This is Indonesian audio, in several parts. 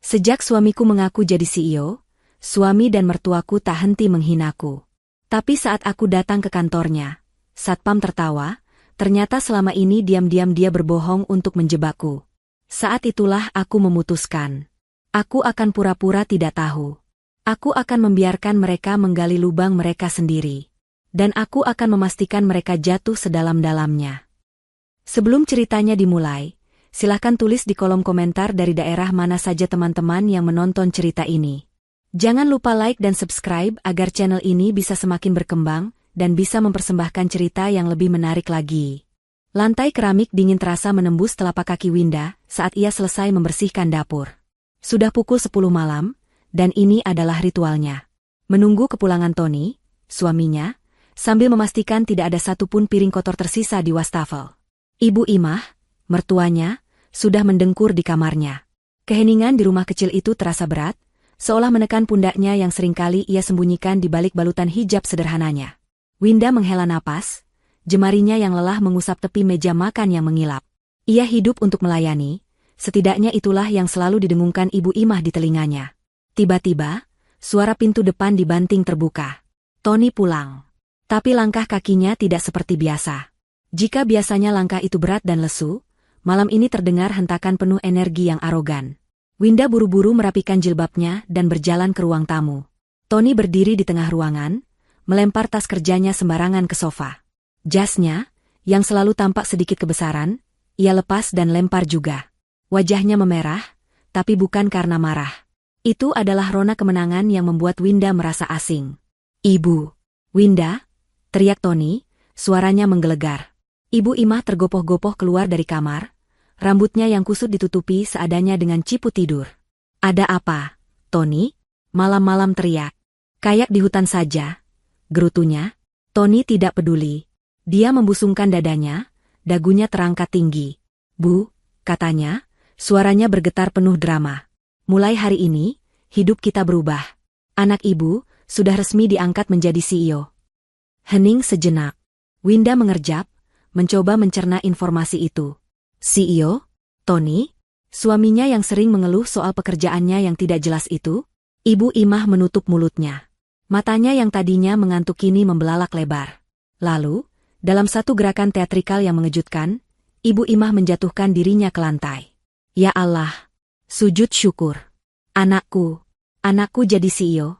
Sejak suamiku mengaku jadi CEO, suami dan mertuaku tak henti menghinaku. Tapi saat aku datang ke kantornya, Satpam tertawa, ternyata selama ini diam-diam dia berbohong untuk menjebakku. Saat itulah aku memutuskan. Aku akan pura-pura tidak tahu. Aku akan membiarkan mereka menggali lubang mereka sendiri. Dan aku akan memastikan mereka jatuh sedalam-dalamnya. Sebelum ceritanya dimulai, silahkan tulis di kolom komentar dari daerah mana saja teman-teman yang menonton cerita ini. Jangan lupa like dan subscribe agar channel ini bisa semakin berkembang dan bisa mempersembahkan cerita yang lebih menarik lagi. Lantai keramik dingin terasa menembus telapak kaki Winda saat ia selesai membersihkan dapur. Sudah pukul 10 malam, dan ini adalah ritualnya. Menunggu kepulangan Tony, suaminya, sambil memastikan tidak ada satupun piring kotor tersisa di wastafel. Ibu Imah, mertuanya, sudah mendengkur di kamarnya. Keheningan di rumah kecil itu terasa berat, seolah menekan pundaknya yang seringkali ia sembunyikan di balik balutan hijab sederhananya. Winda menghela napas, jemarinya yang lelah mengusap tepi meja makan yang mengilap. Ia hidup untuk melayani, setidaknya itulah yang selalu didengungkan Ibu Imah di telinganya. Tiba-tiba, suara pintu depan dibanting terbuka. Tony pulang. Tapi langkah kakinya tidak seperti biasa. Jika biasanya langkah itu berat dan lesu, malam ini terdengar hentakan penuh energi yang arogan. Winda buru-buru merapikan jilbabnya dan berjalan ke ruang tamu. Tony berdiri di tengah ruangan, melempar tas kerjanya sembarangan ke sofa. Jasnya, yang selalu tampak sedikit kebesaran, ia lepas dan lempar juga. Wajahnya memerah, tapi bukan karena marah. Itu adalah rona kemenangan yang membuat Winda merasa asing. "Ibu, Winda," teriak Tony, suaranya menggelegar. Ibu Imah tergopoh-gopoh keluar dari kamar, rambutnya yang kusut ditutupi seadanya dengan ciput tidur. "Ada apa, Tony?" Malam-malam teriak. "Kayak di hutan saja," gerutunya. Tony tidak peduli. Dia membusungkan dadanya, dagunya terangkat tinggi. "Bu," katanya, suaranya bergetar penuh drama. "Mulai hari ini, hidup kita berubah. Anak ibu sudah resmi diangkat menjadi CEO." Hening sejenak. Winda mengerjap, mencoba mencerna informasi itu. "CEO? Tony? Suaminya yang sering mengeluh soal pekerjaannya yang tidak jelas itu?" Ibu Imah menutup mulutnya. Matanya yang tadinya mengantuk kini membelalak lebar. Lalu, dalam satu gerakan teatrikal yang mengejutkan, Ibu Imah menjatuhkan dirinya ke lantai. "Ya Allah! Sujud syukur. Anakku jadi CEO."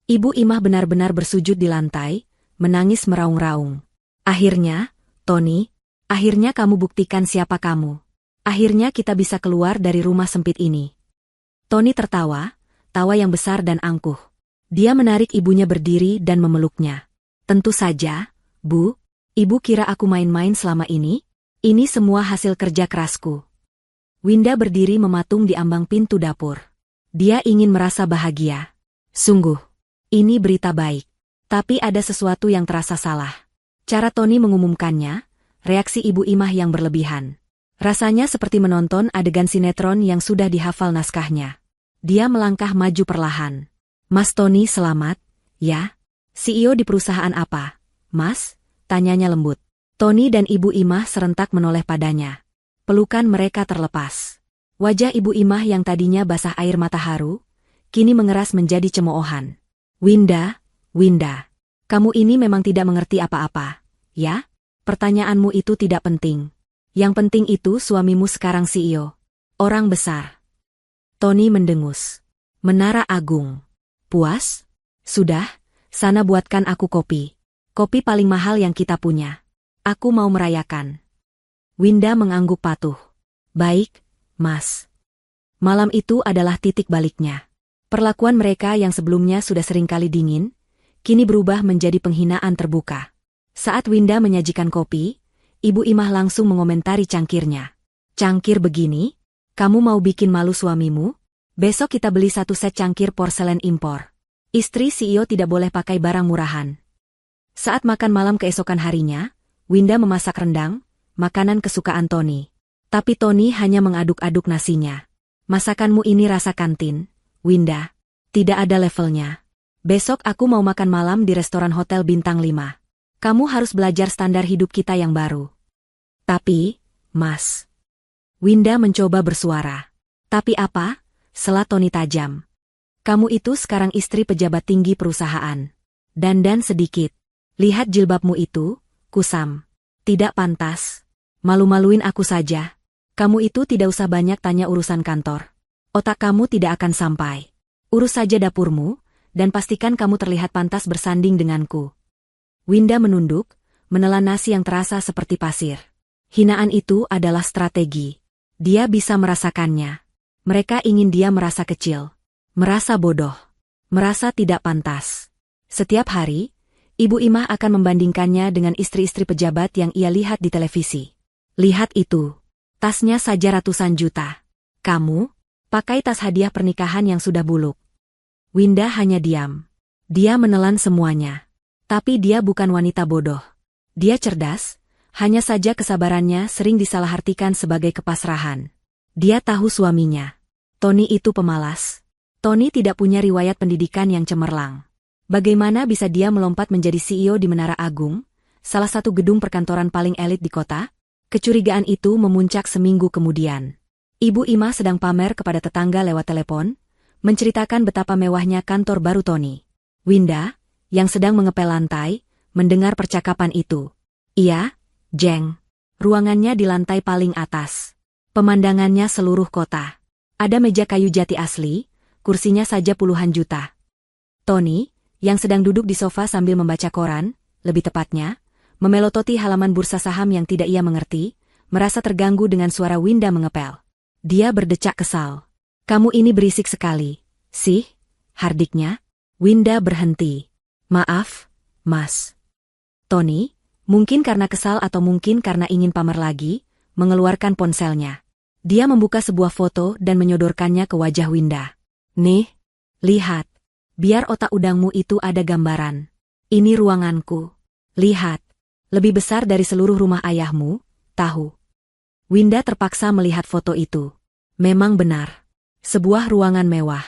Ibu Imah benar-benar bersujud di lantai, menangis meraung-raung. "Akhirnya, Tony, akhirnya kamu buktikan siapa kamu. Akhirnya kita bisa keluar dari rumah sempit ini." Tony tertawa, tawa yang besar dan angkuh. Dia menarik ibunya berdiri dan memeluknya. "Tentu saja, Bu. Ibu kira aku main-main selama ini? Ini semua hasil kerja kerasku." Winda berdiri mematung di ambang pintu dapur. Dia ingin merasa bahagia. Sungguh, ini berita baik. Tapi ada sesuatu yang terasa salah. Cara Tony mengumumkannya, reaksi Ibu Imah yang berlebihan. Rasanya seperti menonton adegan sinetron yang sudah dihafal naskahnya. Dia melangkah maju perlahan. "Mas Tony selamat, ya? CEO di perusahaan apa, Mas?" tanyanya lembut. Tony dan Ibu Imah serentak menoleh padanya. Pelukan mereka terlepas. Wajah Ibu Imah yang tadinya basah air mata haru, kini mengeras menjadi cemoohan. Winda, kamu ini memang tidak mengerti apa-apa, ya? Pertanyaanmu itu tidak penting. Yang penting itu suamimu sekarang CEO. Orang besar." Tony mendengus. "Menara Agung. Puas? Sudah, sana buatkan aku kopi. Kopi paling mahal yang kita punya. Aku mau merayakan." Winda mengangguk patuh. "Baik, Mas." Malam itu adalah titik baliknya. Perlakuan mereka yang sebelumnya sudah seringkali dingin, kini berubah menjadi penghinaan terbuka. Saat Winda menyajikan kopi, Ibu Imah langsung mengomentari cangkirnya. "Cangkir begini? Kamu mau bikin malu suamimu? Besok kita beli satu set cangkir porselen impor. Istri CEO tidak boleh pakai barang murahan." Saat makan malam keesokan harinya, Winda memasak rendang, makanan kesukaan Tony. Tapi Tony hanya mengaduk-aduk nasinya. "Masakanmu ini rasa kantin, Winda. Tidak ada levelnya. Besok aku mau makan malam di restoran hotel bintang 5. Kamu harus belajar standar hidup kita yang baru." "Tapi, Mas." Winda mencoba bersuara. "Tapi apa?" sela Tony tajam. Kamu itu sekarang istri pejabat tinggi perusahaan. Dandan sedikit. Lihat jilbabmu itu, kusam. Tidak pantas. Malu-maluin aku saja. Kamu itu tidak usah banyak tanya urusan kantor. Otak kamu tidak akan sampai. Urus saja dapurmu, dan pastikan kamu terlihat pantas bersanding denganku. Winda menunduk, menelan nasi yang terasa seperti pasir. Hinaan itu adalah strategi. Dia bisa merasakannya. Mereka ingin dia merasa kecil. Merasa bodoh. Merasa tidak pantas. Setiap hari, Ibu Imah akan membandingkannya dengan istri-istri pejabat yang ia lihat di televisi. Lihat itu. Tasnya saja ratusan juta. Kamu, pakai tas hadiah pernikahan yang sudah buluk. Winda hanya diam. Dia menelan semuanya. Tapi dia bukan wanita bodoh. Dia cerdas, hanya saja kesabarannya sering disalahartikan sebagai kepasrahan. Dia tahu suaminya. Tony itu pemalas. Tony tidak punya riwayat pendidikan yang cemerlang. Bagaimana bisa dia melompat menjadi CEO di Menara Agung, salah satu gedung perkantoran paling elit di kota? Kecurigaan itu memuncak seminggu kemudian. Ibu Imah sedang pamer kepada tetangga lewat telepon, menceritakan betapa mewahnya kantor baru Tony. Winda, yang sedang mengepel lantai, mendengar percakapan itu. Iya, Jeng. Ruangannya di lantai paling atas. Pemandangannya seluruh kota. Ada meja kayu jati asli, kursinya saja puluhan juta. Tony, yang sedang duduk di sofa sambil membaca koran, lebih tepatnya, memelototi halaman bursa saham yang tidak ia mengerti, merasa terganggu dengan suara Winda mengepel. Dia berdecak kesal. Kamu ini berisik sekali. Sih, hardiknya. Winda berhenti. Maaf, Mas. Tony, mungkin karena kesal atau mungkin karena ingin pamer lagi, mengeluarkan ponselnya. Dia membuka sebuah foto dan menyodorkannya ke wajah Winda. Nih, lihat. Biar otak udangmu itu ada gambaran. Ini ruanganku. Lihat. Lebih besar dari seluruh rumah ayahmu, tahu. Winda terpaksa melihat foto itu. Memang benar. Sebuah ruangan mewah.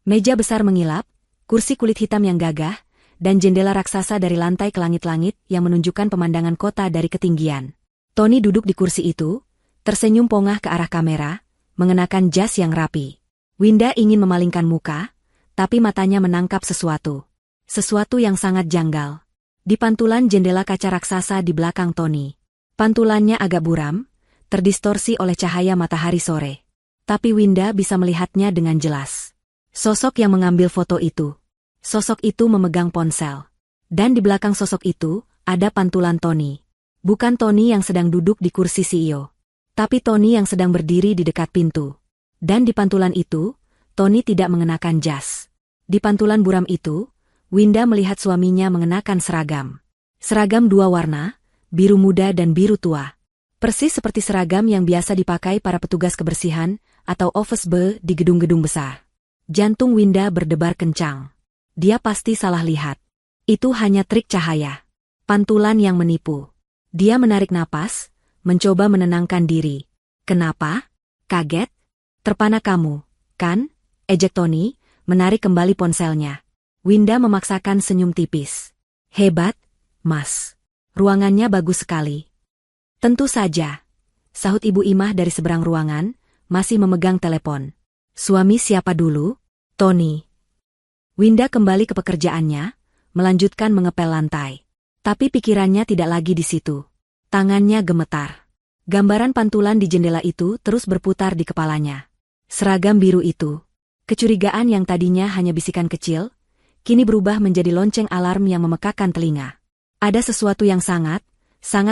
Meja besar mengilap, kursi kulit hitam yang gagah, dan jendela raksasa dari lantai ke langit-langit yang menunjukkan pemandangan kota dari ketinggian. Tony duduk di kursi itu, tersenyum pongah ke arah kamera, mengenakan jas yang rapi. Winda ingin memalingkan muka, tapi matanya menangkap sesuatu. Sesuatu yang sangat janggal. Di pantulan jendela kaca raksasa di belakang Tony. Pantulannya agak buram, terdistorsi oleh cahaya matahari sore. Tapi Winda bisa melihatnya dengan jelas. Sosok yang mengambil foto itu. Sosok itu memegang ponsel. Dan di belakang sosok itu, ada pantulan Tony. Bukan Tony yang sedang duduk di kursi CEO. Tapi Tony yang sedang berdiri di dekat pintu. Dan di pantulan itu, Tony tidak mengenakan jas. Di pantulan buram itu, Winda melihat suaminya mengenakan seragam. Seragam dua warna, biru muda dan biru tua. Persis seperti seragam yang biasa dipakai para petugas kebersihan atau office boy di gedung-gedung besar. Jantung Winda berdebar kencang. Dia pasti salah lihat. Itu hanya trik cahaya. Pantulan yang menipu. Dia menarik napas, mencoba menenangkan diri. Kenapa? Kaget? Terpana kamu, kan? Ejek Tony, menarik kembali ponselnya. Winda memaksakan senyum tipis. Hebat, Mas. Ruangannya bagus sekali. Tentu saja. Sahut Ibu Imah dari seberang ruangan, masih memegang telepon. Suami siapa dulu? Tony. Winda kembali ke pekerjaannya, melanjutkan mengepel lantai. Tapi pikirannya tidak lagi di situ. Tangannya gemetar. Gambaran pantulan di jendela itu terus berputar di kepalanya. Seragam biru itu. Kecurigaan yang tadinya hanya bisikan kecil, kini berubah menjadi lonceng alarm yang memekakan telinga. Ada sesuatu yang sangat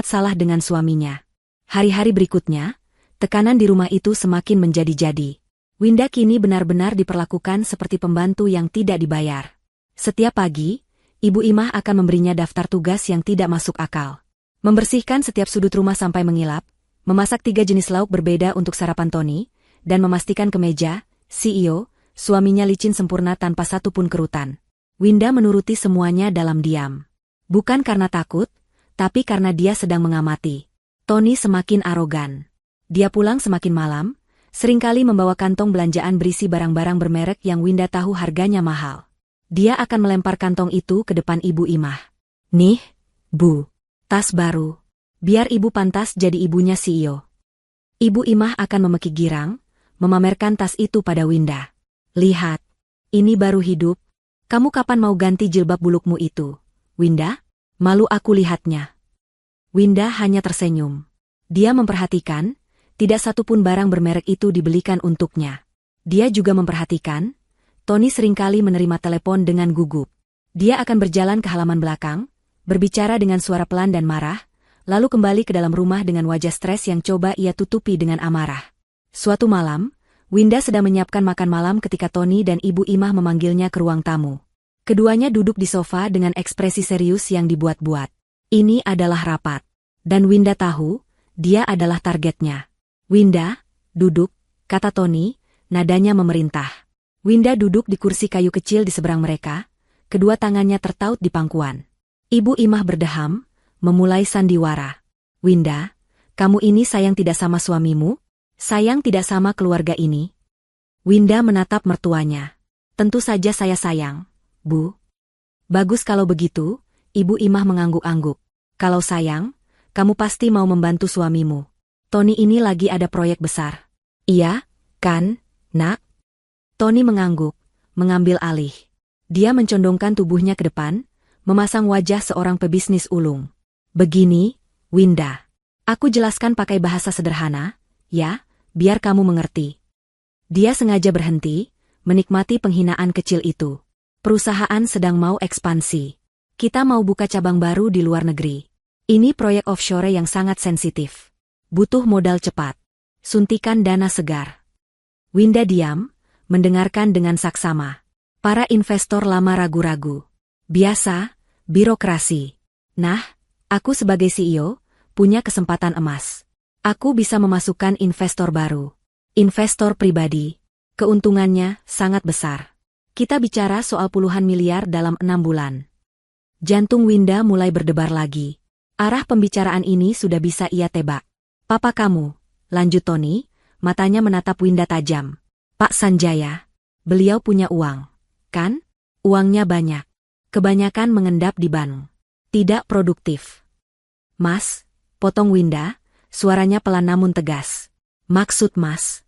salah dengan suaminya. Hari-hari berikutnya, tekanan di rumah itu semakin menjadi-jadi. Winda kini benar-benar diperlakukan seperti pembantu yang tidak dibayar. Setiap pagi, Ibu Imah akan memberinya daftar tugas yang tidak masuk akal. Membersihkan setiap sudut rumah sampai mengilap, memasak 3 jenis lauk berbeda untuk sarapan Tony, dan memastikan kemeja, CEO, suaminya licin sempurna tanpa satu pun kerutan. Winda menuruti semuanya dalam diam. Bukan karena takut, tapi karena dia sedang mengamati. Tony semakin arogan. Dia pulang semakin malam, seringkali membawa kantong belanjaan berisi barang-barang bermerek yang Winda tahu harganya mahal. Dia akan melempar kantong itu ke depan Ibu Imah. Nih, Bu. Tas baru. Biar Ibu pantas jadi ibunya CEO. Ibu Imah akan memekik girang, memamerkan tas itu pada Winda. Lihat. Ini baru hidup. Kamu kapan mau ganti jilbab bulukmu itu, Winda? Malu aku lihatnya. Winda hanya tersenyum. Dia memperhatikan, tidak satupun barang bermerek itu dibelikan untuknya. Dia juga memperhatikan, Tony seringkali menerima telepon dengan gugup. Dia akan berjalan ke halaman belakang, berbicara dengan suara pelan dan marah, lalu kembali ke dalam rumah dengan wajah stres yang coba ia tutupi dengan amarah. Suatu malam, Winda sedang menyiapkan makan malam ketika Tony dan Ibu Imah memanggilnya ke ruang tamu. Keduanya duduk di sofa dengan ekspresi serius yang dibuat-buat. Ini adalah rapat. Dan Winda tahu, dia adalah targetnya. Winda, duduk, kata Tony, nadanya memerintah. Winda duduk di kursi kayu kecil di seberang mereka, kedua tangannya tertaut di pangkuan. Ibu Imah berdeham, memulai sandiwara. Winda, kamu ini sayang tidak sama suamimu? Sayang tidak sama keluarga ini? Winda menatap mertuanya. Tentu saja saya sayang, Bu. Bagus kalau begitu, Ibu Imah mengangguk-angguk. Kalau sayang, kamu pasti mau membantu suamimu. Tony ini lagi ada proyek besar. Iya, kan, Nak? Tony mengangguk, mengambil alih. Dia mencondongkan tubuhnya ke depan, memasang wajah seorang pebisnis ulung. Begini, Winda. Aku jelaskan pakai bahasa sederhana, ya, biar kamu mengerti. Dia sengaja berhenti, menikmati penghinaan kecil itu. Perusahaan sedang mau ekspansi. Kita mau buka cabang baru di luar negeri. Ini proyek offshore yang sangat sensitif. Butuh modal cepat. Suntikan dana segar. Winda diam, mendengarkan dengan saksama. Para investor lama ragu-ragu. Biasa, birokrasi. Nah, aku sebagai CEO, punya kesempatan emas. Aku bisa memasukkan investor baru. Investor pribadi. Keuntungannya sangat besar. Kita bicara soal puluhan miliar dalam 6 bulan. Jantung Winda mulai berdebar lagi. Arah pembicaraan ini sudah bisa ia tebak. Papa kamu, lanjut Tony, matanya menatap Winda tajam. Pak Sanjaya, beliau punya uang, kan? Uangnya banyak. Kebanyakan mengendap di bank. Tidak produktif. Mas, potong Winda, suaranya pelan namun tegas. Maksud Mas?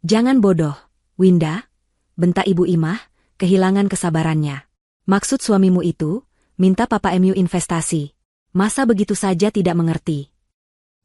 Jangan bodoh, Winda, bentak Ibu Imah, kehilangan kesabarannya. Maksud suamimu itu, minta Papa MU investasi. Masa begitu saja tidak mengerti?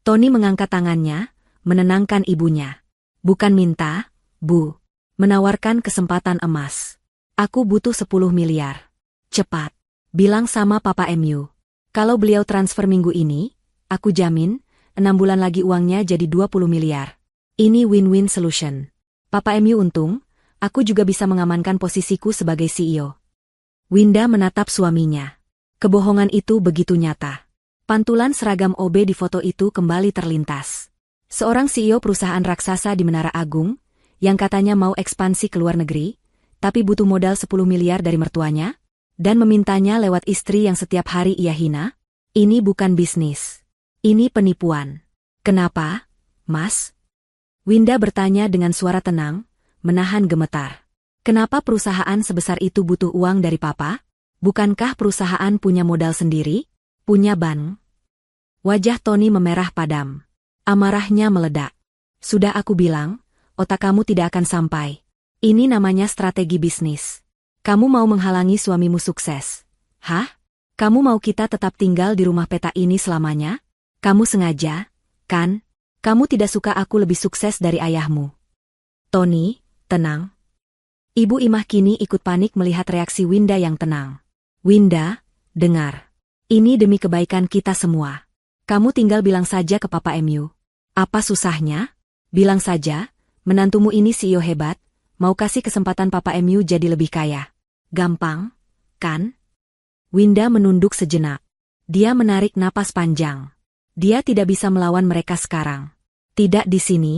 Tony mengangkat tangannya, menenangkan ibunya. Bukan minta, Bu. Menawarkan kesempatan emas. Aku butuh 10 miliar. Cepat. Bilang sama Papa MU. Kalau beliau transfer minggu ini, aku jamin, 6 bulan lagi uangnya jadi 20 miliar. Ini win-win solution. Papa MU untung, aku juga bisa mengamankan posisiku sebagai CEO. Winda menatap suaminya. Kebohongan itu begitu nyata. Pantulan seragam OB di foto itu kembali terlintas. Seorang CEO perusahaan raksasa di Menara Agung, yang katanya mau ekspansi ke luar negeri, tapi butuh modal 10 miliar dari mertuanya, dan memintanya lewat istri yang setiap hari ia hina. Ini bukan bisnis. Ini penipuan. Kenapa, Mas? Winda bertanya dengan suara tenang, menahan gemetar. Kenapa perusahaan sebesar itu butuh uang dari Papa? Bukankah perusahaan punya modal sendiri? Punya bank? Wajah Tony memerah padam. Amarahnya meledak. Sudah aku bilang, otak kamu tidak akan sampai. Ini namanya strategi bisnis. Kamu mau menghalangi suamimu sukses. Hah? Kamu mau kita tetap tinggal di rumah peta ini selamanya? Kamu sengaja, kan? Kamu tidak suka aku lebih sukses dari ayahmu. Tony, tenang. Ibu Imah kini ikut panik melihat reaksi Winda yang tenang. Winda, dengar. Ini demi kebaikan kita semua. Kamu tinggal bilang saja ke Papa MU. Apa susahnya? Bilang saja, menantumu ini CEO hebat, mau kasih kesempatan Papa MU jadi lebih kaya. Gampang, kan? Winda menunduk sejenak. Dia menarik napas panjang. Dia tidak bisa melawan mereka sekarang. Tidak di sini.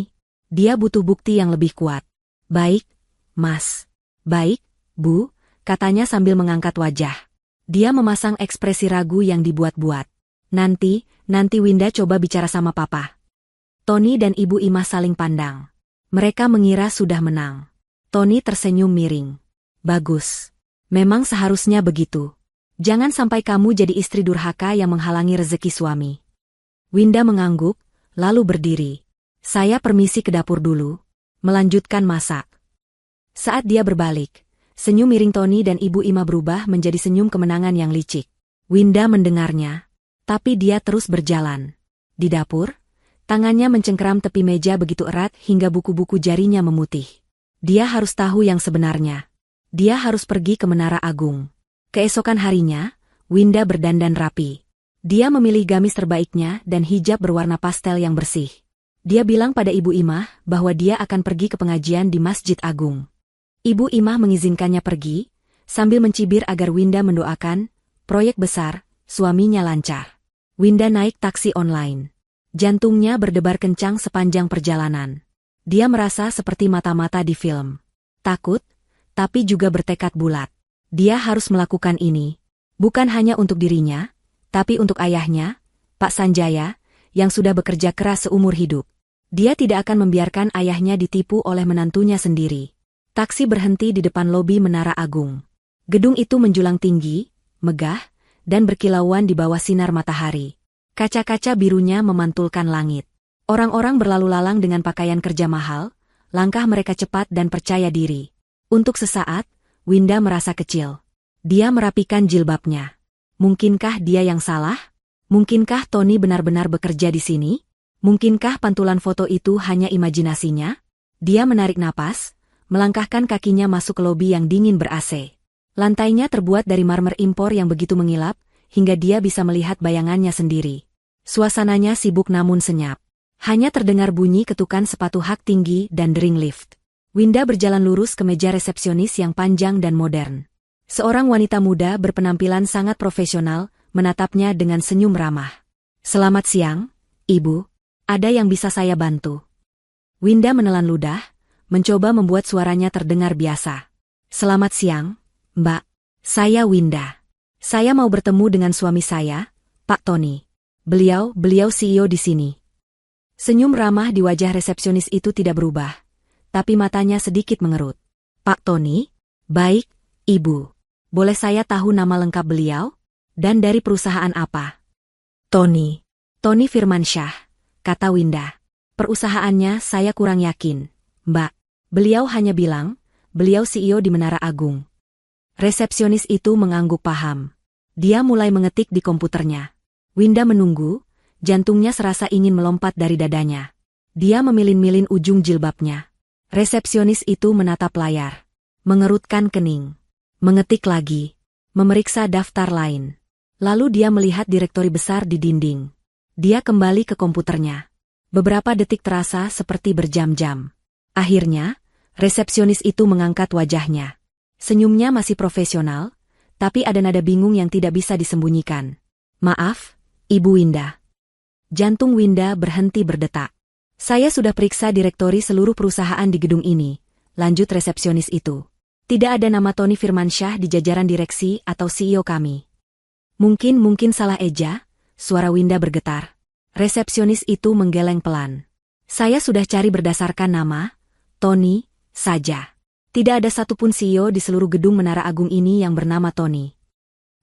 Dia butuh bukti yang lebih kuat. Baik, Mas. Baik, Bu, katanya sambil mengangkat wajah. Dia memasang ekspresi ragu yang dibuat-buat. Nanti Winda coba bicara sama Papa. Tony dan Ibu Imah saling pandang. Mereka mengira sudah menang. Tony tersenyum miring. Bagus. Memang seharusnya begitu. Jangan sampai kamu jadi istri durhaka yang menghalangi rezeki suami. Winda mengangguk, lalu berdiri. Saya permisi ke dapur dulu. Melanjutkan masak. Saat dia berbalik, senyum miring Tony dan Ibu Ima berubah menjadi senyum kemenangan yang licik. Winda mendengarnya, tapi dia terus berjalan. Di dapur, tangannya mencengkeram tepi meja begitu erat hingga buku-buku jarinya memutih. Dia harus tahu yang sebenarnya. Dia harus pergi ke Menara Agung. Keesokan harinya, Winda berdandan rapi. Dia memilih gamis terbaiknya dan hijab berwarna pastel yang bersih. Dia bilang pada Ibu Imah bahwa dia akan pergi ke pengajian di Masjid Agung. Ibu Imah mengizinkannya pergi, sambil mencibir agar Winda mendoakan, proyek besar, suaminya lancar. Winda naik taksi online. Jantungnya berdebar kencang sepanjang perjalanan. Dia merasa seperti mata-mata di film. Takut, tapi juga bertekad bulat. Dia harus melakukan ini. Bukan hanya untuk dirinya, tapi untuk ayahnya, Pak Sanjaya, yang sudah bekerja keras seumur hidup. Dia tidak akan membiarkan ayahnya ditipu oleh menantunya sendiri. Taksi berhenti di depan lobi Menara Agung. Gedung itu menjulang tinggi, megah, dan berkilauan di bawah sinar matahari. Kaca-kaca birunya memantulkan langit. Orang-orang berlalu lalang dengan pakaian kerja mahal, langkah mereka cepat dan percaya diri. Untuk sesaat, Winda merasa kecil. Dia merapikan jilbabnya. Mungkinkah dia yang salah? Mungkinkah Tony benar-benar bekerja di sini? Mungkinkah pantulan foto itu hanya imajinasinya? Dia menarik napas, melangkahkan kakinya masuk ke lobi yang dingin ber-AC. Lantainya terbuat dari marmer impor yang begitu mengilap, hingga dia bisa melihat bayangannya sendiri. Suasananya sibuk namun senyap. Hanya terdengar bunyi ketukan sepatu hak tinggi dan dering lift. Winda berjalan lurus ke meja resepsionis yang panjang dan modern. Seorang wanita muda berpenampilan sangat profesional, menatapnya dengan senyum ramah. "Selamat siang, Ibu. Ada yang bisa saya bantu?" Winda menelan ludah, mencoba membuat suaranya terdengar biasa. "Selamat siang, Mbak. Saya Winda. Saya mau bertemu dengan suami saya, Pak Tony. Beliau CEO di sini." Senyum ramah di wajah resepsionis itu tidak berubah, tapi matanya sedikit mengerut. "Pak Tony? Baik, Ibu. Boleh saya tahu nama lengkap beliau? Dan dari perusahaan apa?" "Tony Firmansyah," kata Winda. "Perusahaannya saya kurang yakin, Mbak. Beliau hanya bilang, beliau CEO di Menara Agung." Resepsionis itu mengangguk paham. Dia mulai mengetik di komputernya. Winda menunggu, jantungnya serasa ingin melompat dari dadanya. Dia memilin-milin ujung jilbabnya. Resepsionis itu menatap layar. Mengerutkan kening. Mengetik lagi. Memeriksa daftar lain. Lalu dia melihat direktori besar di dinding. Dia kembali ke komputernya. Beberapa detik terasa seperti berjam-jam. Akhirnya, resepsionis itu mengangkat wajahnya. Senyumnya masih profesional, tapi ada nada bingung yang tidak bisa disembunyikan. "Maaf, Ibu Winda." Jantung Winda berhenti berdetak. "Saya sudah periksa direktori seluruh perusahaan di gedung ini," lanjut resepsionis itu. "Tidak ada nama Tony Firmansyah di jajaran direksi atau CEO kami." Mungkin salah eja," suara Winda bergetar. Resepsionis itu menggeleng pelan. "Saya sudah cari berdasarkan nama, Tony, saja. Tidak ada satupun CEO di seluruh gedung Menara Agung ini yang bernama Tony."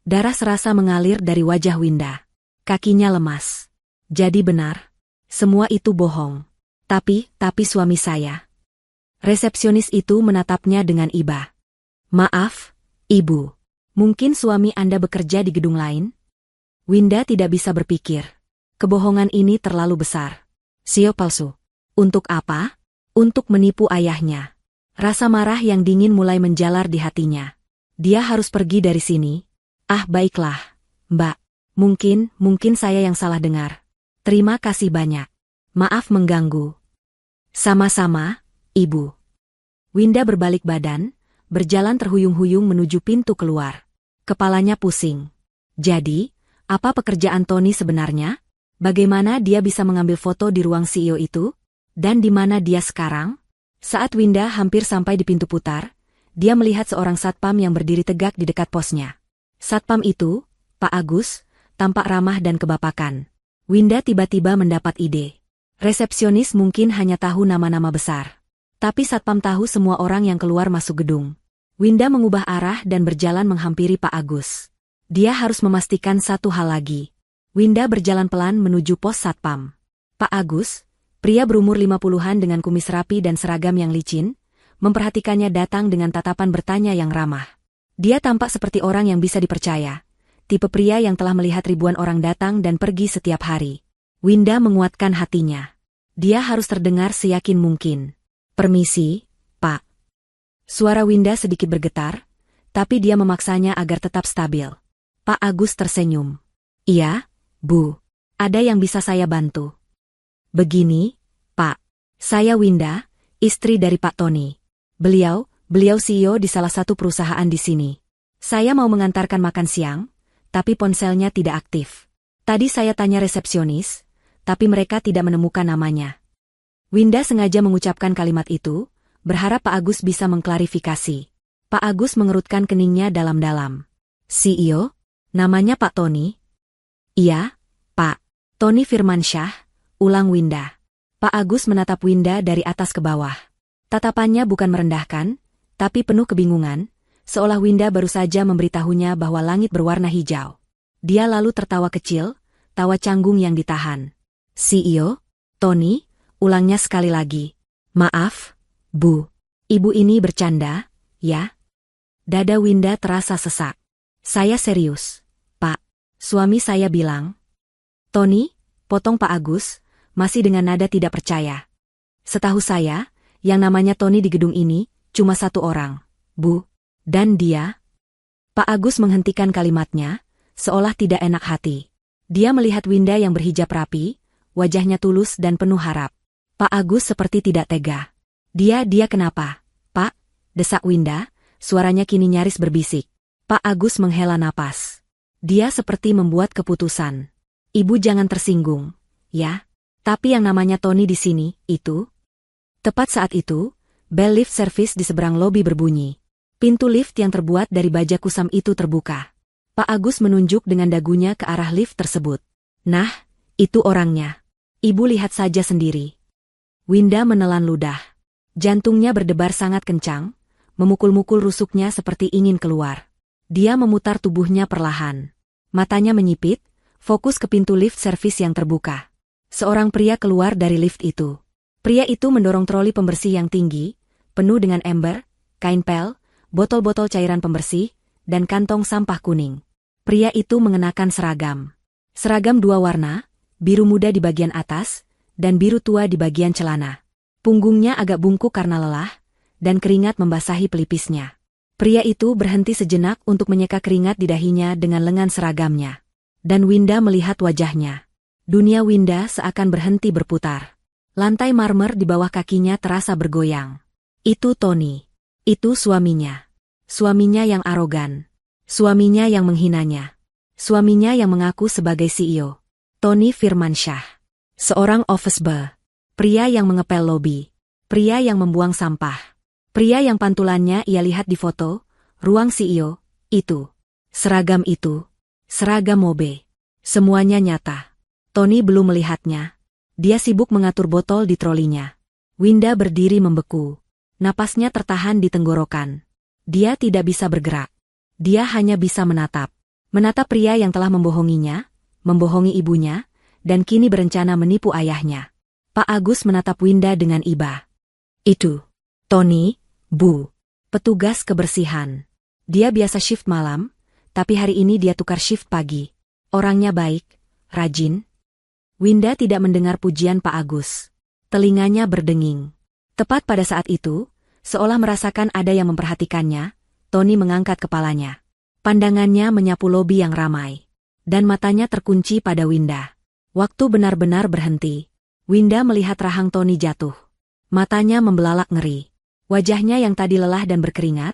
Darah serasa mengalir dari wajah Winda. Kakinya lemas. Jadi benar. Semua itu bohong. Tapi suami saya." Resepsionis itu menatapnya dengan iba. "Maaf, Ibu. Mungkin suami Anda bekerja di gedung lain?" Winda tidak bisa berpikir. Kebohongan ini terlalu besar. CEO palsu. Untuk apa? Untuk menipu ayahnya. Rasa marah yang dingin mulai menjalar di hatinya. Dia harus pergi dari sini. "Ah, baiklah, Mbak. Mungkin saya yang salah dengar. Terima kasih banyak. Maaf mengganggu." "Sama-sama, Ibu." Winda berbalik badan, berjalan terhuyung-huyung menuju pintu keluar. Kepalanya pusing. Jadi, apa pekerjaan Tony sebenarnya? Bagaimana dia bisa mengambil foto di ruang CEO itu? Dan di mana dia sekarang? Saat Winda hampir sampai di pintu putar, dia melihat seorang satpam yang berdiri tegak di dekat posnya. Satpam itu, Pak Agus, tampak ramah dan kebapakan. Winda tiba-tiba mendapat ide. Resepsionis mungkin hanya tahu nama-nama besar. Tapi satpam tahu semua orang yang keluar masuk gedung. Winda mengubah arah dan berjalan menghampiri Pak Agus. Dia harus memastikan satu hal lagi. Winda berjalan pelan menuju pos satpam. Pak Agus, pria berumur 50-an dengan kumis rapi dan seragam yang licin, memperhatikannya datang dengan tatapan bertanya yang ramah. Dia tampak seperti orang yang bisa dipercaya, tipe pria yang telah melihat ribuan orang datang dan pergi setiap hari. Winda menguatkan hatinya. Dia harus terdengar seyakin mungkin. "Permisi, Pak." Suara Winda sedikit bergetar, tapi dia memaksanya agar tetap stabil. Pak Agus tersenyum. "Iya, Bu. Ada yang bisa saya bantu?" "Begini, Pak. Saya Winda, istri dari Pak Tony. Beliau CEO di salah satu perusahaan di sini. Saya mau mengantarkan makan siang, tapi ponselnya tidak aktif. Tadi saya tanya resepsionis, tapi mereka tidak menemukan namanya." Winda sengaja mengucapkan kalimat itu, berharap Pak Agus bisa mengklarifikasi. Pak Agus mengerutkan keningnya dalam-dalam. "CEO? Namanya Pak Tony?" "Iya, Pak. Tony Firmansyah," ulang Winda. Pak Agus menatap Winda dari atas ke bawah. Tatapannya bukan merendahkan, tapi penuh kebingungan, seolah Winda baru saja memberitahunya bahwa langit berwarna hijau. Dia lalu tertawa kecil, tawa canggung yang ditahan. "CEO? Tony?" ulangnya sekali lagi. "Maaf, Bu. Ibu ini bercanda, ya?" Dada Winda terasa sesak. "Saya serius, Pak. Suami saya bilang." "Tony?" potong Pak Agus, masih dengan nada tidak percaya. "Setahu saya, yang namanya Tony di gedung ini, cuma satu orang, Bu. Dan dia..." Pak Agus menghentikan kalimatnya, seolah tidak enak hati. Dia melihat Winda yang berhijab rapi, wajahnya tulus dan penuh harap. Pak Agus seperti tidak tega. Dia kenapa, Pak?" desak Winda, suaranya kini nyaris berbisik. Pak Agus menghela napas. Dia seperti membuat keputusan. "Ibu jangan tersinggung, ya. Tapi yang namanya Tony di sini, itu..." Tepat saat itu, bel lift service di seberang lobi berbunyi. Pintu lift yang terbuat dari baja kusam itu terbuka. Pak Agus menunjuk dengan dagunya ke arah lift tersebut. "Nah, itu orangnya. Ibu lihat saja sendiri." Winda menelan ludah. Jantungnya berdebar sangat kencang, memukul-mukul rusuknya seperti ingin keluar. Dia memutar tubuhnya perlahan. Matanya menyipit, fokus ke pintu lift servis yang terbuka. Seorang pria keluar dari lift itu. Pria itu mendorong troli pembersih yang tinggi, penuh dengan ember, kain pel, botol-botol cairan pembersih, dan kantong sampah kuning. Pria itu mengenakan seragam. Seragam dua warna, biru muda di bagian atas, dan biru tua di bagian celana. Punggungnya agak bungkuk karena lelah, dan keringat membasahi pelipisnya. Pria itu berhenti sejenak untuk menyeka keringat di dahinya dengan lengan seragamnya. Dan Winda melihat wajahnya. Dunia Winda seakan berhenti berputar. Lantai marmer di bawah kakinya terasa bergoyang. Itu Tony. Itu suaminya. Suaminya yang arogan. Suaminya yang menghinanya. Suaminya yang mengaku sebagai CEO. Tony Firmansyah. Seorang office boy. Pria yang mengepel lobi. Pria yang membuang sampah. Pria yang pantulannya ia lihat di foto, ruang CEO, itu. Seragam itu. Seragam mobe. Semuanya nyata. Tony belum melihatnya. Dia sibuk mengatur botol di trolinya. Winda berdiri membeku. Napasnya tertahan di tenggorokan. Dia tidak bisa bergerak. Dia hanya bisa menatap. Menatap pria yang telah membohonginya, membohongi ibunya, dan kini berencana menipu ayahnya. Pak Agus menatap Winda dengan iba. "Itu. Tony, Bu. Petugas kebersihan. Dia biasa shift malam, tapi hari ini dia tukar shift pagi. Orangnya baik, rajin." Winda tidak mendengar pujian Pak Agus. Telinganya berdenging. Tepat pada saat itu, seolah merasakan ada yang memperhatikannya, Tony mengangkat kepalanya. Pandangannya menyapu lobi yang ramai. Dan matanya terkunci pada Winda. Waktu benar-benar berhenti. Winda melihat rahang Tony jatuh. Matanya membelalak ngeri. Wajahnya yang tadi lelah dan berkeringat,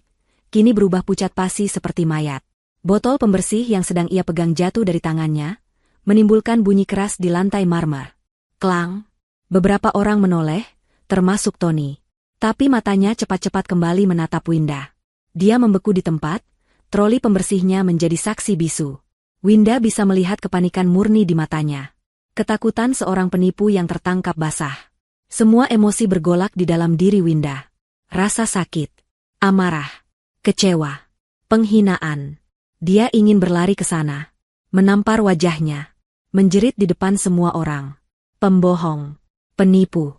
kini berubah pucat pasi seperti mayat. Botol pembersih yang sedang ia pegang jatuh dari tangannya, menimbulkan bunyi keras di lantai marmer. Klang. Beberapa orang menoleh, termasuk Tony. Tapi matanya cepat-cepat kembali menatap Winda. Dia membeku di tempat, troli pembersihnya menjadi saksi bisu. Winda bisa melihat kepanikan murni di matanya. Ketakutan seorang penipu yang tertangkap basah. Semua emosi bergolak di dalam diri Winda. Rasa sakit, amarah, kecewa, penghinaan. Dia ingin berlari ke sana, menampar wajahnya, menjerit di depan semua orang. Pembohong, penipu.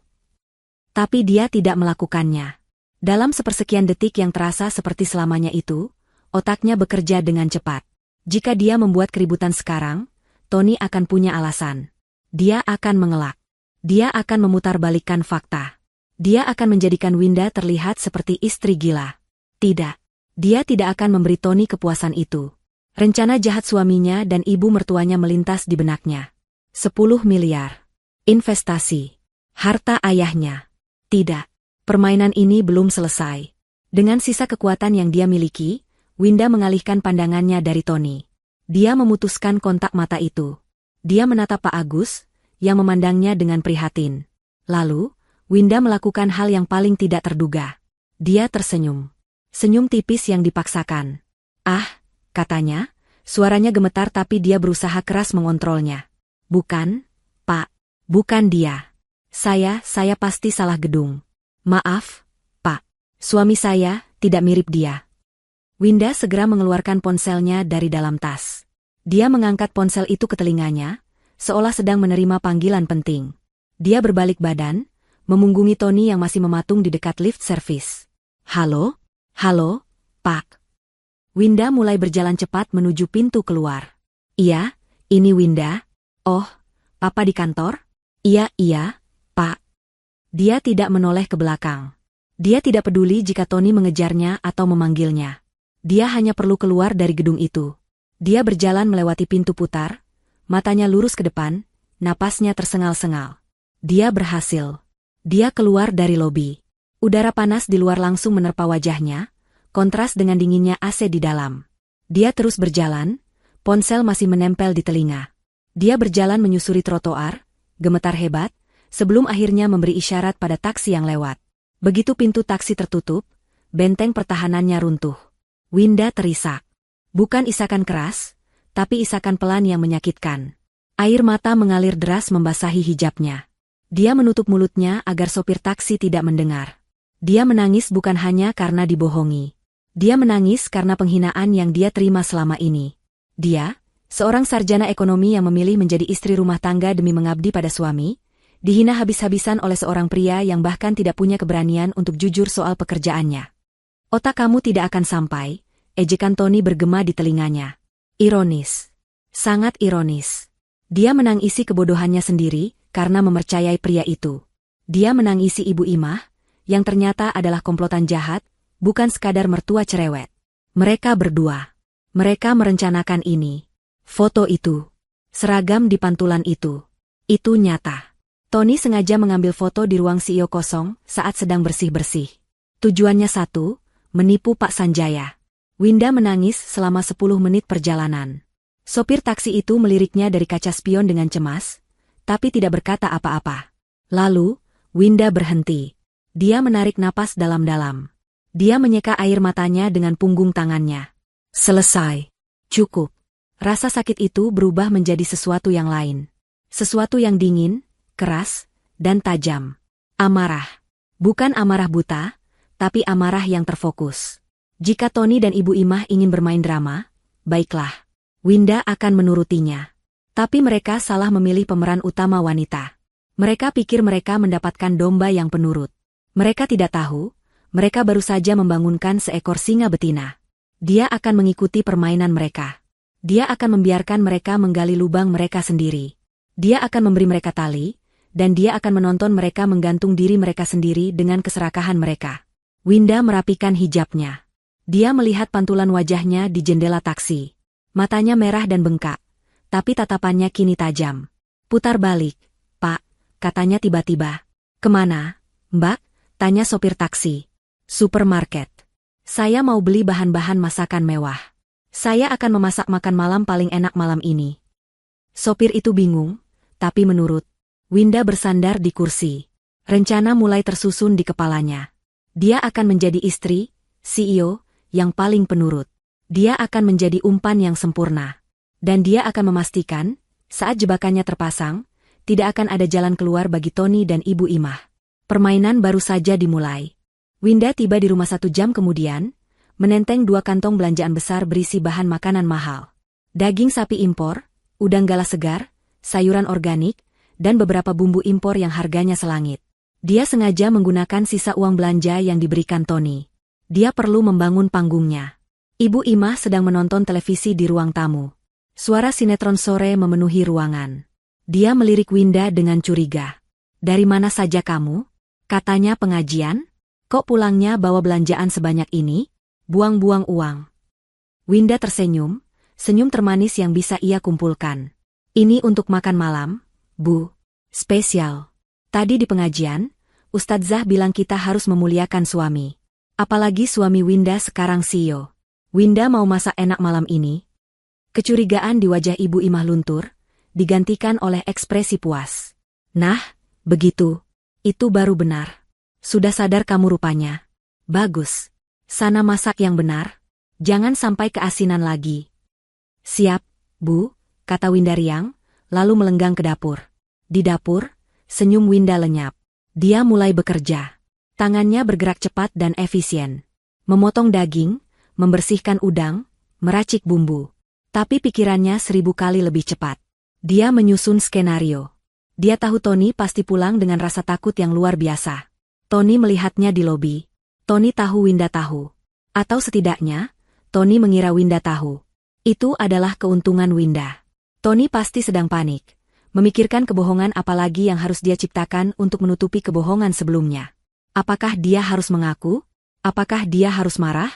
Tapi dia tidak melakukannya. Dalam sepersekian detik yang terasa seperti selamanya itu, otaknya bekerja dengan cepat. Jika dia membuat keributan sekarang, Tony akan punya alasan. Dia akan mengelak. Dia akan memutarbalikkan fakta. Dia akan menjadikan Winda terlihat seperti istri gila. Tidak. Dia tidak akan memberi Tony kepuasan itu. Rencana jahat suaminya dan ibu mertuanya melintas di benaknya. 10 miliar. Investasi. Harta ayahnya. Tidak. Permainan ini belum selesai. Dengan sisa kekuatan yang dia miliki, Winda mengalihkan pandangannya dari Tony. Dia memutuskan kontak mata itu. Dia menatap Pak Agus, yang memandangnya dengan prihatin. Lalu, Winda melakukan hal yang paling tidak terduga. Dia tersenyum. Senyum tipis yang dipaksakan. "Ah," katanya, suaranya gemetar tapi dia berusaha keras mengontrolnya. "Bukan, Pak. Bukan dia. Saya pasti salah gedung. Maaf, Pak. Suami saya tidak mirip dia." Winda segera mengeluarkan ponselnya dari dalam tas. Dia mengangkat ponsel itu ke telinganya, seolah sedang menerima panggilan penting. Dia berbalik badan, memunggungi Tony yang masih mematung di dekat lift service. "Halo? Halo, Pak." Winda mulai berjalan cepat menuju pintu keluar. "Iya, ini Winda." "Oh, Papa di kantor?" Iya, Pak." Dia tidak menoleh ke belakang. Dia tidak peduli jika Tony mengejarnya atau memanggilnya. Dia hanya perlu keluar dari gedung itu. Dia berjalan melewati pintu putar, matanya lurus ke depan, napasnya tersengal-sengal. Dia berhasil. Dia keluar dari lobi. Udara panas di luar langsung menerpa wajahnya, kontras dengan dinginnya AC di dalam. Dia terus berjalan, ponsel masih menempel di telinga. Dia berjalan menyusuri trotoar, gemetar hebat, sebelum akhirnya memberi isyarat pada taksi yang lewat. Begitu pintu taksi tertutup, benteng pertahanannya runtuh. Winda terisak. Bukan isakan keras, tapi isakan pelan yang menyakitkan. Air mata mengalir deras membasahi hijabnya. Dia menutup mulutnya agar sopir taksi tidak mendengar. Dia menangis bukan hanya karena dibohongi. Dia menangis karena penghinaan yang dia terima selama ini. Dia, seorang sarjana ekonomi yang memilih menjadi istri rumah tangga demi mengabdi pada suami, dihina habis-habisan oleh seorang pria yang bahkan tidak punya keberanian untuk jujur soal pekerjaannya. "Otak kamu tidak akan sampai," ejekan Tony bergema di telinganya. Ironis. Sangat ironis. Dia menangisi kebodohannya sendiri karena mempercayai pria itu. Dia menangisi Ibu Imah, yang ternyata adalah komplotan jahat, bukan sekadar mertua cerewet. Mereka berdua. Mereka merencanakan ini. Foto itu. Seragam di pantulan itu. Itu nyata. Tony sengaja mengambil foto di ruang CEO kosong saat sedang bersih-bersih. Tujuannya satu, menipu Pak Sanjaya. Winda menangis selama 10 menit perjalanan. Sopir taksi itu meliriknya dari kaca spion dengan cemas, tapi tidak berkata apa-apa. Lalu, Winda berhenti. Dia menarik napas dalam-dalam. Dia menyeka air matanya dengan punggung tangannya. Selesai. Cukup. Rasa sakit itu berubah menjadi sesuatu yang lain. Sesuatu yang dingin, keras, dan tajam. Amarah. Bukan amarah buta, tapi amarah yang terfokus. Jika Tony dan Ibu Imah ingin bermain drama, baiklah. Winda akan menurutinya. Tapi mereka salah memilih pemeran utama wanita. Mereka pikir mereka mendapatkan domba yang penurut. Mereka tidak tahu, mereka baru saja membangunkan seekor singa betina. Dia akan mengikuti permainan mereka. Dia akan membiarkan mereka menggali lubang mereka sendiri. Dia akan memberi mereka tali, dan dia akan menonton mereka menggantung diri mereka sendiri dengan keserakahan mereka. Winda merapikan hijabnya. Dia melihat pantulan wajahnya di jendela taksi. Matanya merah dan bengkak, tapi tatapannya kini tajam. "Putar balik, Pak," katanya tiba-tiba. "Kemana, Mbak?" tanya sopir taksi. "Supermarket. Saya mau beli bahan-bahan masakan mewah. Saya akan memasak makan malam paling enak malam ini." Sopir itu bingung, tapi menurut. Winda bersandar di kursi. Rencana mulai tersusun di kepalanya. Dia akan menjadi istri, CEO, yang paling penurut. Dia akan menjadi umpan yang sempurna. Dan dia akan memastikan, saat jebakannya terpasang, tidak akan ada jalan keluar bagi Tony dan Ibu Imah. Permainan baru saja dimulai. Winda tiba di rumah 1 jam kemudian, menenteng 2 kantong belanjaan besar berisi bahan makanan mahal. Daging sapi impor, udang galah segar, sayuran organik, dan beberapa bumbu impor yang harganya selangit. Dia sengaja menggunakan sisa uang belanja yang diberikan Tony. Dia perlu membangun panggungnya. Ibu Imah sedang menonton televisi di ruang tamu. Suara sinetron sore memenuhi ruangan. Dia melirik Winda dengan curiga. "Dari mana saja kamu?" Katanya pengajian. "Kok pulangnya bawa belanjaan sebanyak ini? Buang-buang uang." Winda tersenyum, senyum termanis yang bisa ia kumpulkan. "Ini untuk makan malam, Bu. Spesial. Tadi di pengajian, Ustadzah bilang kita harus memuliakan suami. Apalagi suami Winda sekarang CEO. Winda mau masak enak malam ini." Kecurigaan di wajah Ibu Imah luntur, digantikan oleh ekspresi puas. "Nah, begitu. Itu baru benar. Sudah sadar kamu rupanya. Bagus. Sana masak yang benar. Jangan sampai keasinan lagi." "Siap, Bu," kata Winda riang, lalu melenggang ke dapur. Di dapur, senyum Winda lenyap. Dia mulai bekerja. Tangannya bergerak cepat dan efisien. Memotong daging, membersihkan udang, meracik bumbu. Tapi pikirannya 1000 kali lebih cepat. Dia menyusun skenario. Dia tahu Tony pasti pulang dengan rasa takut yang luar biasa. Tony melihatnya di lobi. Tony tahu Winda tahu. Atau setidaknya, Tony mengira Winda tahu. Itu adalah keuntungan Winda. Tony pasti sedang panik. Memikirkan kebohongan apalagi yang harus dia ciptakan untuk menutupi kebohongan sebelumnya. Apakah dia harus mengaku? Apakah dia harus marah?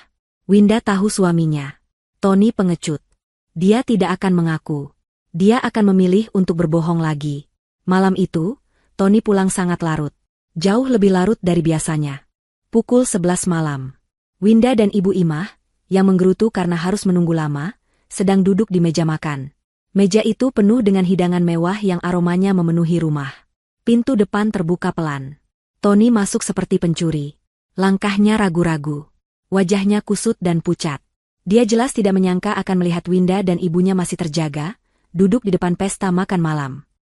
Winda tahu suaminya. Tony pengecut. Dia tidak akan mengaku. Dia akan memilih untuk berbohong lagi. Malam itu, Tony pulang sangat larut. Jauh lebih larut dari biasanya. Pukul 11 malam. Winda dan Ibu Imah, yang menggerutu karena harus menunggu lama, sedang duduk di meja makan. Meja itu penuh dengan hidangan mewah yang aromanya memenuhi rumah. Pintu depan terbuka pelan. Tony masuk seperti pencuri. Langkahnya ragu-ragu. Wajahnya kusut dan pucat. Dia jelas tidak menyangka akan melihat Winda dan ibunya masih terjaga, duduk di depan pesta makan malam.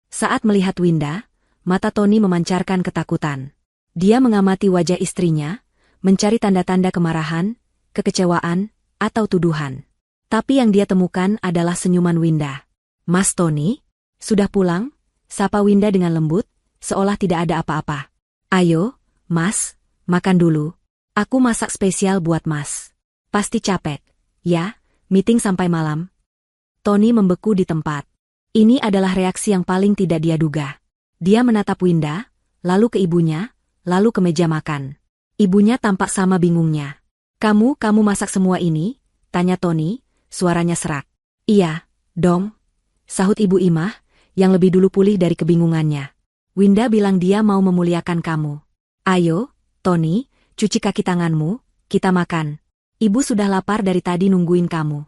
Saat melihat Winda, mata Tony memancarkan ketakutan. Dia mengamati wajah istrinya, mencari tanda-tanda kemarahan, kekecewaan, atau tuduhan. Tapi yang dia temukan adalah senyuman Winda. "Mas Tony, sudah pulang?" sapa Winda dengan lembut, seolah tidak ada apa-apa. "Ayo, Mas, makan dulu. Aku masak spesial buat Mas. Pasti capek, ya, meeting sampai malam." Tony membeku di tempat. Ini adalah reaksi yang paling tidak dia duga. Dia menatap Winda, lalu ke ibunya, lalu ke meja makan. Ibunya tampak sama bingungnya. Kamu masak semua ini?" tanya Tony. Suaranya serak. "Iya, dong," sahut Ibu Imah, yang lebih dulu pulih dari kebingungannya. "Winda bilang dia mau memuliakan kamu. Ayo, Tony, cuci kaki tanganmu, kita makan. Ibu sudah lapar dari tadi nungguin kamu."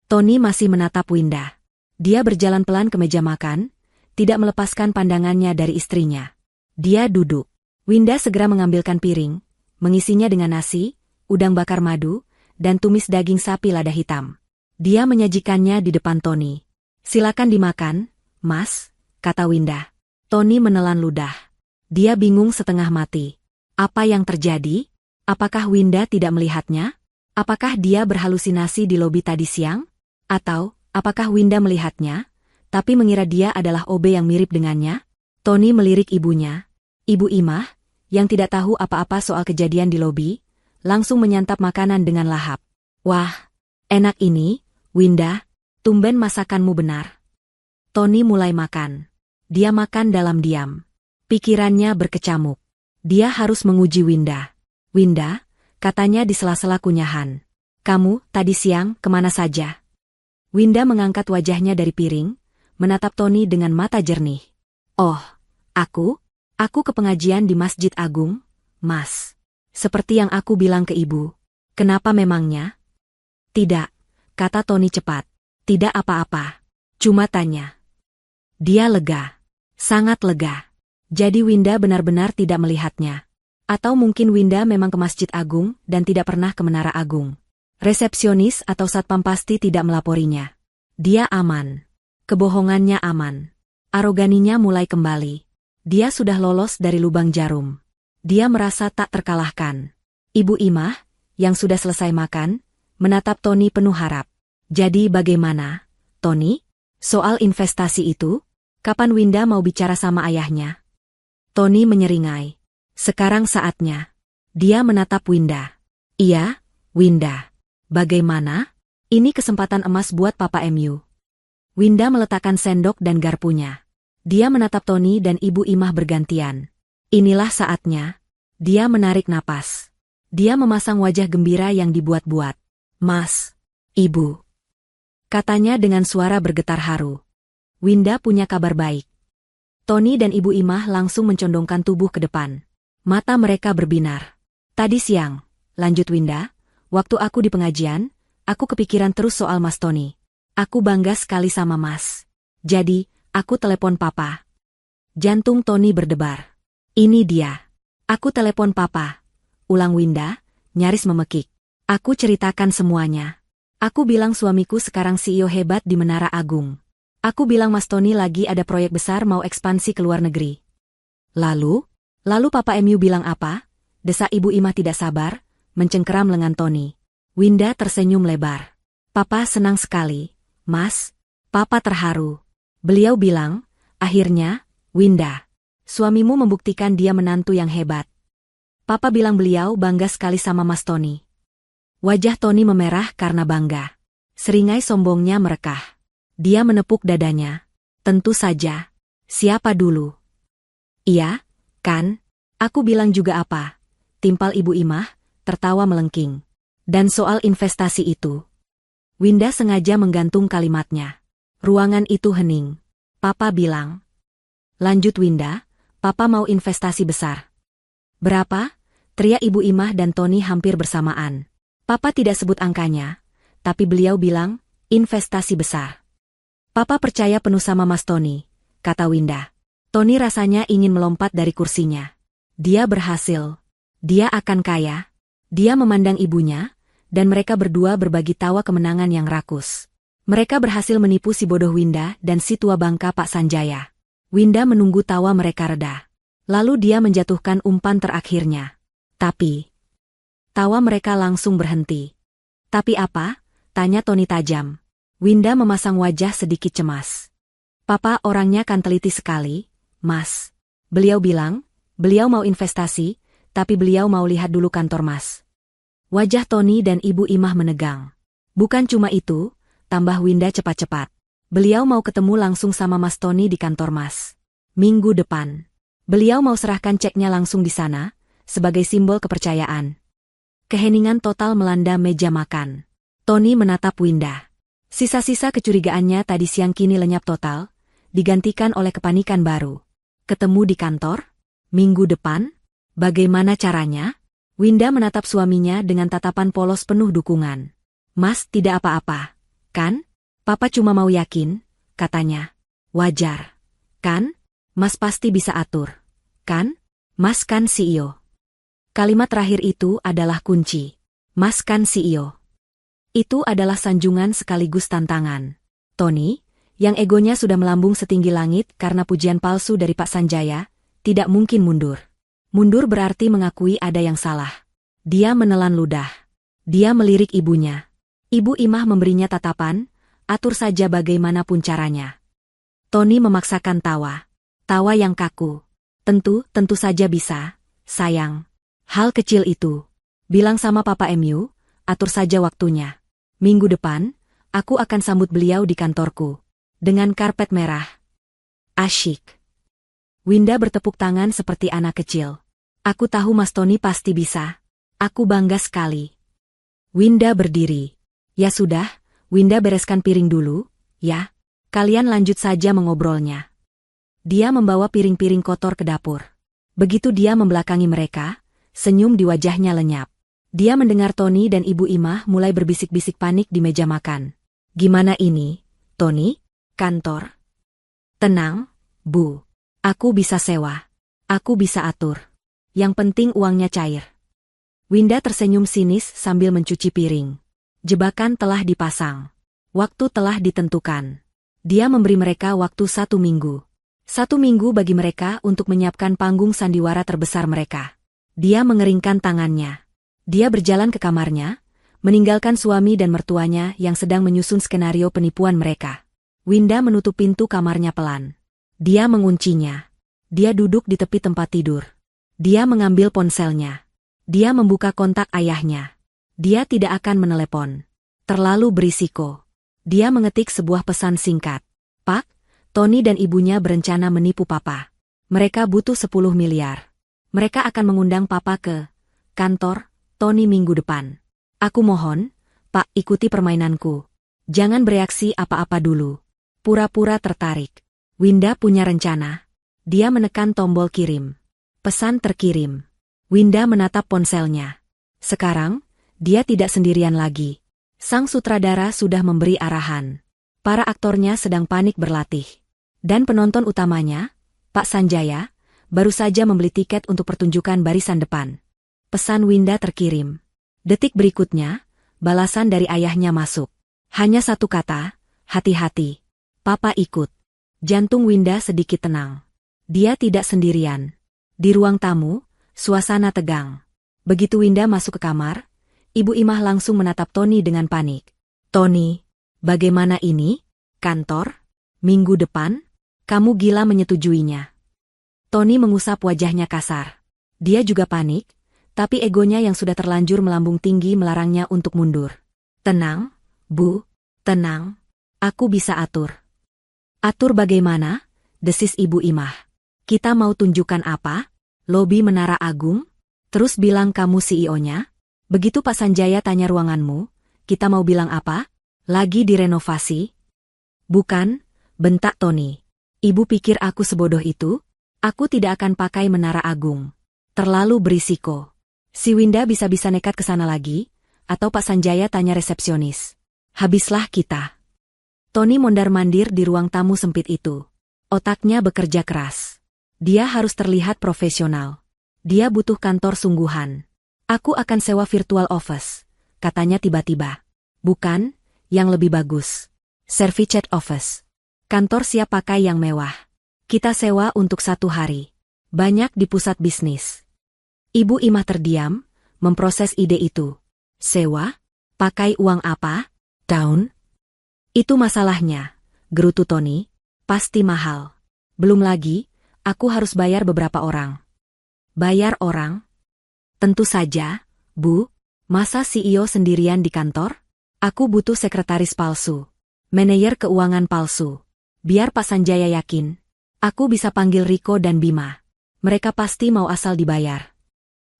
Tony masih menatap Winda. Dia berjalan pelan ke meja makan, tidak melepaskan pandangannya dari istrinya. Dia duduk. Winda segera mengambilkan piring, mengisinya dengan nasi, udang bakar madu, dan tumis daging sapi lada hitam. Dia menyajikannya di depan Tony. "Silakan dimakan, Mas," kata Winda. Tony menelan ludah. Dia bingung setengah mati. Apa yang terjadi? Apakah Winda tidak melihatnya? Apakah dia berhalusinasi di lobi tadi siang? Atau, apakah Winda melihatnya, tapi mengira dia adalah OB yang mirip dengannya? Tony melirik ibunya. Ibu Imah, yang tidak tahu apa-apa soal kejadian di lobi, langsung menyantap makanan dengan lahap. "Wah, enak ini, Winda, tumben masakanmu benar." Tony mulai makan. Dia makan dalam diam. Pikirannya berkecamuk. Dia harus menguji Winda. "Winda," katanya di sela-sela kunyahan. "Kamu, tadi siang, kemana saja?" Winda mengangkat wajahnya dari piring, menatap Tony dengan mata jernih. "Oh, aku ke pengajian di Masjid Agung, Mas. Seperti yang aku bilang ke ibu. Kenapa memangnya?" "Tidak," kata Tony cepat. "Tidak apa-apa. Cuma tanya." Dia lega. Sangat lega. Jadi Winda benar-benar tidak melihatnya. Atau mungkin Winda memang ke Masjid Agung dan tidak pernah ke Menara Agung. Resepsionis atau satpam pasti tidak melaporinya. Dia aman. Kebohongannya aman. Aroganinya mulai kembali. Dia sudah lolos dari lubang jarum. Dia merasa tak terkalahkan. Ibu Imah, yang sudah selesai makan, menatap Tony penuh harap. "Jadi bagaimana, Tony? Soal investasi itu? Kapan Winda mau bicara sama ayahnya?" Tony menyeringai. Sekarang saatnya. Dia menatap Winda. Iya, Winda. Bagaimana? Ini kesempatan emas buat Papa MU. Winda meletakkan sendok dan garpunya. Dia menatap Tony dan Ibu Imah bergantian. Inilah saatnya. Dia menarik napas. Dia memasang wajah gembira yang dibuat-buat. Mas, Ibu, katanya dengan suara bergetar haru. Winda punya kabar baik. Tony dan Ibu Imah langsung mencondongkan tubuh ke depan. Mata mereka berbinar. Tadi siang, lanjut Winda, waktu aku di pengajian, aku kepikiran terus soal Mas Tony. Aku bangga sekali sama Mas. Jadi, aku telepon Papa. Jantung Tony berdebar. Ini dia. Aku telepon Papa. Ulang Winda, nyaris memekik. Aku ceritakan semuanya. Aku bilang suamiku sekarang CEO hebat di Menara Agung. Aku bilang Mas Tony lagi ada proyek besar mau ekspansi ke luar negeri. Lalu Papa MU bilang apa? Desak Ibu Imah tidak sabar, mencengkeram lengan Tony. Winda tersenyum lebar. Papa senang sekali, Mas. Papa terharu. Beliau bilang, akhirnya, Winda, suamimu membuktikan dia menantu yang hebat. Papa bilang beliau bangga sekali sama Mas Tony. Wajah Tony memerah karena bangga. Seringai sombongnya merekah. Dia menepuk dadanya. Tentu saja. Siapa dulu? Iya, kan? Aku bilang juga apa? Timpal Ibu Imah, tertawa melengking. Dan soal investasi itu. Winda sengaja menggantung kalimatnya. Ruangan itu hening. Papa bilang. Lanjut Winda, Papa mau investasi besar. Berapa? Teriak Ibu Imah dan Tony hampir bersamaan. Papa tidak sebut angkanya, tapi beliau bilang, investasi besar. Papa percaya penuh sama Mas Tony, kata Winda. Tony rasanya ingin melompat dari kursinya. Dia berhasil. Dia akan kaya. Dia memandang ibunya, dan mereka berdua berbagi tawa kemenangan yang rakus. Mereka berhasil menipu si bodoh Winda dan si tua bangka Pak Sanjaya. Winda menunggu tawa mereka reda. Lalu dia menjatuhkan umpan terakhirnya. Tapi tawa mereka langsung berhenti. Tapi apa? Tanya Tony tajam. Winda memasang wajah sedikit cemas. Papa orangnya kan teliti sekali, Mas. Beliau bilang, beliau mau investasi, tapi beliau mau lihat dulu kantor Mas. Wajah Tony dan Ibu Imah menegang. Bukan cuma itu, tambah Winda cepat-cepat. Beliau mau ketemu langsung sama Mas Tony di kantor Mas. Minggu depan. Beliau mau serahkan ceknya langsung di sana, sebagai simbol kepercayaan. Keheningan total melanda meja makan. Tony menatap Winda. Sisa-sisa kecurigaannya tadi siang kini lenyap total, digantikan oleh kepanikan baru. Ketemu di kantor? Minggu depan? Bagaimana caranya? Winda menatap suaminya dengan tatapan polos penuh dukungan. Mas tidak apa-apa, kan? Papa cuma mau yakin, katanya. Wajar. Kan? Mas pasti bisa atur. Kan? Mas kan CEO. Kalimat terakhir itu adalah kunci. Mas kan CEO. Itu adalah sanjungan sekaligus tantangan. Tony, yang egonya sudah melambung setinggi langit karena pujian palsu dari Pak Sanjaya, tidak mungkin mundur. Mundur berarti mengakui ada yang salah. Dia menelan ludah. Dia melirik ibunya. Ibu Imah memberinya tatapan, atur saja bagaimanapun caranya. Tony memaksakan tawa. Tawa yang kaku. Tentu saja bisa, sayang. Hal kecil itu. Bilang sama Papa MU, atur saja waktunya. Minggu depan, aku akan sambut beliau di kantorku. Dengan karpet merah. Asyik. Winda bertepuk tangan seperti anak kecil. Aku tahu Mas Tony pasti bisa. Aku bangga sekali. Winda berdiri. Ya sudah, Winda bereskan piring dulu, ya. Kalian lanjut saja mengobrolnya. Dia membawa piring-piring kotor ke dapur. Begitu dia membelakangi mereka, senyum di wajahnya lenyap. Dia mendengar Tony dan Ibu Imah mulai berbisik-bisik panik di meja makan. Gimana ini, Tony? Kantor? Tenang, Bu. Aku bisa sewa. Aku bisa atur. Yang penting uangnya cair. Winda tersenyum sinis sambil mencuci piring. Jebakan telah dipasang. Waktu telah ditentukan. Dia memberi mereka waktu 1 minggu. 1 minggu bagi mereka untuk menyiapkan panggung sandiwara terbesar mereka. Dia mengeringkan tangannya. Dia berjalan ke kamarnya, meninggalkan suami dan mertuanya yang sedang menyusun skenario penipuan mereka. Winda menutup pintu kamarnya pelan. Dia menguncinya. Dia duduk di tepi tempat tidur. Dia mengambil ponselnya. Dia membuka kontak ayahnya. Dia tidak akan menelepon. Terlalu berisiko. Dia mengetik sebuah pesan singkat. Pak, Tony dan ibunya berencana menipu papa. Mereka butuh 10 miliar. Mereka akan mengundang papa ke kantor Tony minggu depan. Aku mohon, Pak, ikuti permainanku. Jangan bereaksi apa-apa dulu. Pura-pura tertarik. Winda punya rencana. Dia menekan tombol kirim. Pesan terkirim. Winda menatap ponselnya. Sekarang, dia tidak sendirian lagi. Sang sutradara sudah memberi arahan. Para aktornya sedang panik berlatih. Dan penonton utamanya, Pak Sanjaya, baru saja membeli tiket untuk pertunjukan barisan depan. Pesan Winda terkirim. Detik berikutnya, balasan dari ayahnya masuk. Hanya satu kata, hati-hati. Papa ikut. Jantung Winda sedikit tenang. Dia tidak sendirian. Di ruang tamu, suasana tegang. Begitu Winda masuk ke kamar, Ibu Imah langsung menatap Tony dengan panik. Tony, bagaimana ini? Kantor? Minggu depan? Kamu gila menyetujuinya. Tony mengusap wajahnya kasar. Dia juga panik, tapi egonya yang sudah terlanjur melambung tinggi melarangnya untuk mundur. Tenang, Bu, tenang. Aku bisa atur. Atur bagaimana? Desis Ibu Imah. Kita mau tunjukkan apa? Lobi Menara Agung? Terus bilang kamu CEO-nya? Begitu Pak Sanjaya tanya ruanganmu, kita mau bilang apa? Lagi direnovasi? Bukan, bentak Tony. Ibu pikir aku sebodoh itu? Aku tidak akan pakai Menara Agung. Terlalu berisiko. Si Winda bisa-bisa nekat ke sana lagi, atau Pak Sanjaya tanya resepsionis. Habislah kita. Tony mondar-mandir di ruang tamu sempit itu. Otaknya bekerja keras. Dia harus terlihat profesional. Dia butuh kantor sungguhan. Aku akan sewa virtual office, katanya tiba-tiba. Bukan, yang lebih bagus. Servicet office. Kantor siap pakai yang mewah. Kita sewa untuk 1 hari. Banyak di pusat bisnis. Ibu Imah terdiam, memproses ide itu. Sewa? Pakai uang apa? Daun? Itu masalahnya, gerutu Tony. Pasti mahal. Belum lagi, aku harus bayar beberapa orang. Bayar orang? Tentu saja, Bu. Masa CEO sendirian di kantor? Aku butuh sekretaris palsu. Manajer keuangan palsu. Biar Pak Sanjaya yakin. Aku bisa panggil Riko dan Bima. Mereka pasti mau asal dibayar.